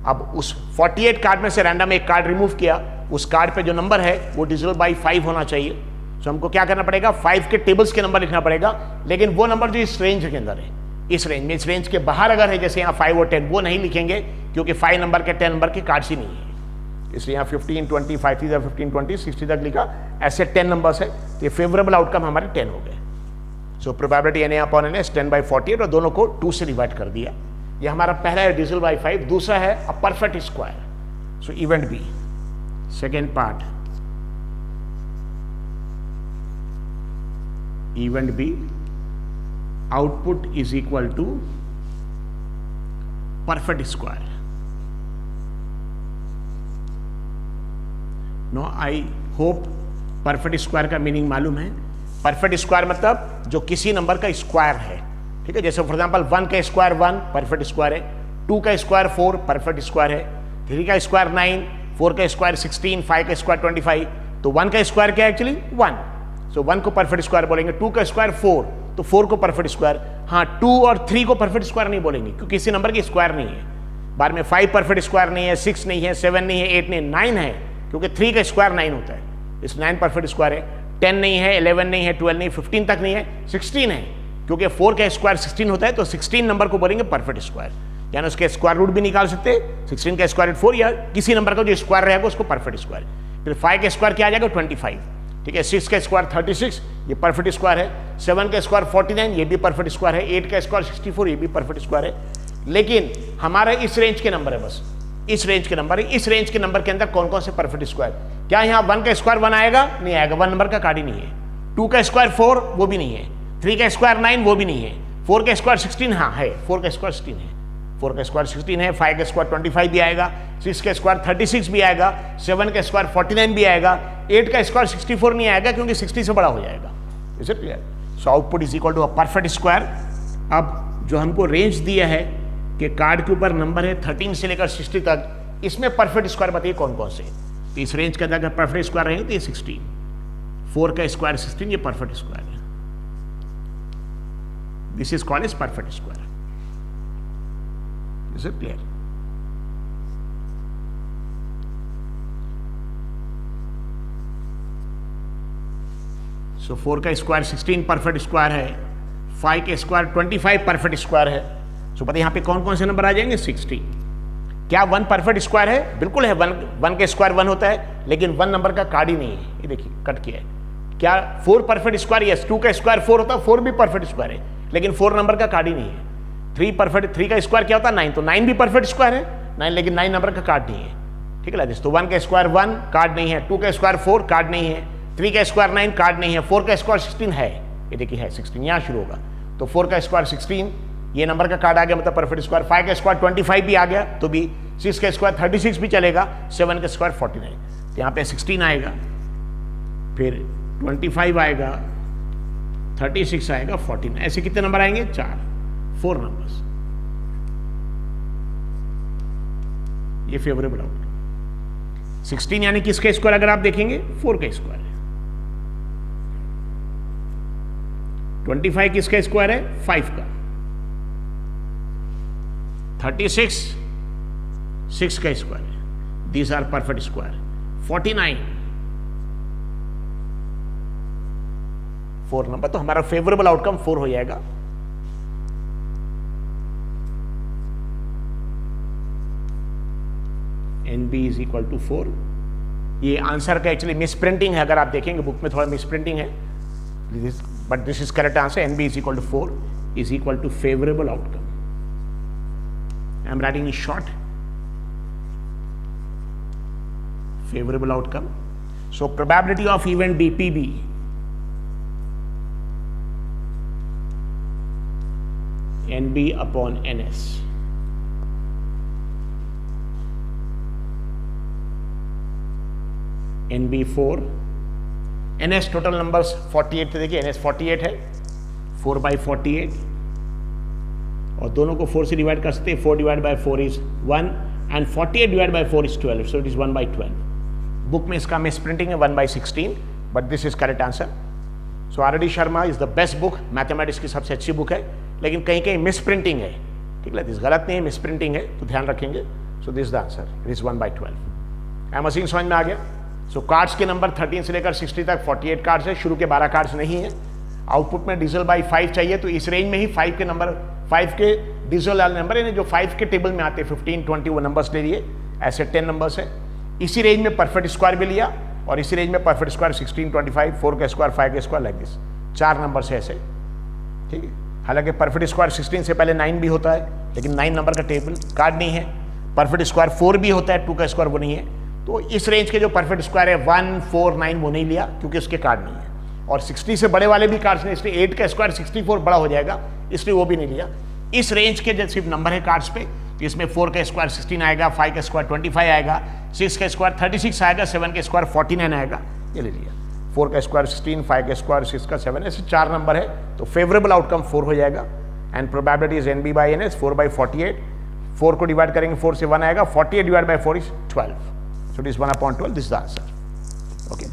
अब उस 48 कार्ड में से रैंडम एक कार्ड रिमूव किया, उस कार्ड पे जो नंबर है वो डिविजिबल बाई 5 होना चाहिए। सो हमको क्या करना पड़ेगा, 5 के टेबल्स के नंबर लिखना पड़ेगा, लेकिन वो नंबर जो इस रेंज के अंदर है, इस रेंज में, इस रेंज के बाहर अगर है, जैसे यहाँ 5 और 10, वो नहीं लिखेंगे, क्योंकि 5 नंबर के 10 नंबर के कार्ड्स ही नहीं है। इसलिए यहाँ 15 20 5 3 15 20 60 तक लिखा, ऐसे 10 नंबर्स है, तो ये फेवरेबल आउटकम हमारे 10 हो गए। So probability NA upon NS 10 by 48, और दोनों को 2 से डिवाइड कर दिया। ये हमारा पहला है डिविजिबल बाई 5, दूसरा है a perfect square. So event B, second part, event B output is equal to perfect square. No I hope perfect square का मीनिंग मालूम है। परफेक्ट स्क्वायर मतलब जो किसी नंबर का स्क्वायर है, ठीक है। जैसे फॉर एग्जांपल 1 का स्क्वायर 1 परफेक्ट स्क्वायर है, 2 का स्क्वायर 4 परफेक्ट स्क्वायर है, 3 का स्क्वायर 9, 4 का स्क्वायर 16, 5 का स्क्वायर 25। तो 1 का स्क्वायर क्या है एक्चुअली 1, सो 1 को परफेक्ट स्क्वायर बोलेंगे। 2 का स्क्वायर 4, तो 4 को परफेक्ट स्क्वायर। हाँ, 2 और 3 को परफेक्ट स्क्वायर नहीं बोलेंगे क्योंकि किसी नंबर की स्क्वायर नहीं है। बाद में 5 परफेक्ट स्क्वायर नहीं है, 6 नहीं है, 7 नहीं है, 8 नहीं है, 9 है क्योंकि 3 का स्क्वायर 9 होता है, इस 9 परफेक्ट स्क्वायर है। 10 नहीं है, 11 नहीं है, 12 नहीं, 15 तक नहीं है, 16 है क्योंकि 4 का स्क्वायर 16 होता है, तो 16 नंबर को बोलेंगे परफेक्ट स्क्वायर, यानी उसके स्क्वायर रूट भी निकाल सकते हैं। 16 का स्क्वायर रूट 4 या किसी नंबर का जो स्क्वायर रहेगा उसको परफेक्ट स्क्वायर। फिर 5 का स्क्वायर क्या आ जाएगा 25, ठीक है। 6 का स्क्वायर 36, ये परफेक्ट स्क्वायर है। 7 का स्क्वायर 49, ये भी परफेक्ट स्क्वायर है। 8 का स्क्वायर 64, ये भी परफेक्ट स्क्वायर है। लेकिन हमारा इस रेंज के नंबर है, बस इस रेंज के नंबर है। इस रेंज के नंबर के अंदर कौन कौन से परफेक्ट स्क्वायर, क्या यहाँ 1 का स्क्वायर 1 आएगा? नहीं आएगा, 1 नंबर का कार्ड ही नहीं है। 2 का स्क्वायर 4, वो भी नहीं है। 3 का स्क्वायर 9, वो भी नहीं है। 4 का स्क्वायर 16, हाँ है, 4 का स्क्वायर 16 है, 4 का स्क्वायर 16 है। 5 का स्क्वायर 25 भी आएगा, 6 का स्क्वायर 36 भी आएगा, 7 का स्क्वायर 49 भी आएगा, 8 का स्क्वायर 64 नहीं आएगा क्योंकि 60 से बड़ा हो जाएगा। Is it clear? So output is equal to a perfect square. अब जो हमको रेंज दिया है कि कार्ड के ऊपर नंबर है 13 से लेकर 60 तक, इसमें परफेक्ट स्क्वायर बताइए कौन कौन से। तो इस रेंज के अंदर अगर परफेक्ट स्क्वायर रहेंगे तो ये 16, 4 का स्क्वायर 16, ये परफेक्ट स्क्वायर है। This is called as perfect square. Is it clear? So 4 का स्क्वायर 16 परफेक्ट स्क्वायर है, 5 का स्क्वायर 25 परफेक्ट स्क्वायर है। सो पता है यहां पे कौन कौन से नंबर आ जाएंगे? 60। क्या 1 परफेक्ट स्क्वायर है? बिल्कुल है। 1 का स्क्वायर 1 होता है, लेकिन 1 नंबर का कार्ड ही नहीं है। ये देखिए कट किया है। क्या 4 परफेक्ट स्क्वायर? यस। 2 का स्क्वायर 4 होता है, 4 भी परफेक्ट स्क्वायर है, लेकिन 4 नंबर का कार्ड ही नहीं है। 3 का स्क्वायर क्या होता है? 9, तो 9 भी परफेक्ट स्क्वायर है, 9, लेकिन 9 नंबर का कार्ड नहीं है, ठीक है। तो 1 का स्क्वायर 1 कार्ड नहीं है, 2 का स्क्वायर 4 कार्ड नहीं है, 3 का स्क्वायर 9 कार्ड नहीं है, 4 का स्क्वायर 16 है, ये देखिए है 16, यहां शुरू होगा। तो 4 का स्क्वायर 16, ये नंबर का कार्ड आ गया, मतलब परफेक्ट स्क्वायर। 5 का स्क्वायर 25 भी आ गया तो भी, 6 का स्क्वायर 36 भी चलेगा, 7 का स्क्वायर 49, तो यहाँ पे 16 आएगा, फिर 25 आएगा, 36 आएगा, 14, ऐसे कितने नंबर आएंगे? 4 नंबर्स। ये फेवरेबल आउटकम। 16 यानी किसका स्क्वायर अगर आप देखेंगे? 4 का स्क्वायर है। 25 किसका स्क्वायर है? 5 का। 36 6 का स्क्वायर है। These are perfect square. 49 4 number, तो हमारा फेवरेबल आउटकम 4 हो जाएगा। NB is equal to 4। ये आंसर का एक्चुअली मिस प्रिंटिंग है, अगर आप देखेंगे बुक में थोड़ा मिस प्रिंटिंग है, but this is correct answer. NB is equal to 4 इज इक्वल टू फेवरेबल आउटकम। I am writing in short, favorable outcome. So probability of event BPB NB upon NS. NB 4, NS total numbers 48 थे, देखिए NS 48 है, 4/48, और दोनों को 4 से डिवाइड कर सकते हैं। 4 divide by 4 is 1 and 48 divided by 4 is 12, so it is 1/12. Book में इसका मिस प्रिंटिंग है 1/16, but this is correct answer. So RD Sharma is the best book, mathematics की सबसे अच्छी बुक है, लेकिन कहीं कहीं मिस प्रिंटिंग है, ठीक है। दिस गलत नहीं है, मिस प्रिंटिंग है, तो ध्यान रखेंगे। So this the answer, it is 1/12। एम मशीन समझ में आ गया? सो कार्ड्स के नंबर 13 से लेकर 60 तक 48 कार्ड्स है, शुरू के 12 कार्ड्स नहीं है। आउटपुट में डिजिटल बाई 5 चाहिए, तो इस रेंज में ही 5 के नंबर, 5 के डिजिटल वाले नंबर, यानी जो 5 के टेबल में आते हैं 15, 20 वो नंबर्स ले लिए, ऐसे 10 नंबर्स है। इसी रेंज में परफेक्ट स्क्वायर भी लिया, और इसी रेंज में परफेक्ट स्क्वायर 16, 25, 4 का स्क्वायर, 5 का स्क्वायर, लाइक दिस 4 नंबर है ऐसे, ठीक है। हालांकि परफेक्ट स्क्वायर 16 से पहले 9 भी होता है, लेकिन 9 नंबर का टेबल कार्ड नहीं है। परफेक्ट स्क्वायर 4 भी होता है, 2 का स्क्वायर वो नहीं है। तो इस रेंज के जो परफेक्ट स्क्वायर है 1, 4, 9 वो नहीं लिया क्योंकि उसके कार्ड नहीं है। और 60 से बड़े वाले भी कार्ड्स ने, इसलिए 8 का स्क्वायर 64 बड़ा हो जाएगा, इसलिए वो भी नहीं लिया। इस रेंज के जो सिर्फ नंबर है कार्ड्स पे, तो इसमें 4 का स्क्वायर 16 आएगा, 5 का स्क्वायर 25 आएगा, 6 का स्क्वायर 36 आएगा, 7 का स्क्वायर 49 आएगा, ये ले लिया। 4 का स्क्वायर 16, 5 का स्क्वायर 6 का 7, ऐसे 4 नंबर है, तो फेवरेबल आउटकम 4 हो जाएगा। And probability is NB by NS 4/48। 4 को डिवाइड करेंगे 4 से 1 आएगा, 48 divide by 4 is 12, so it is 1/12, this is the answer. Okay.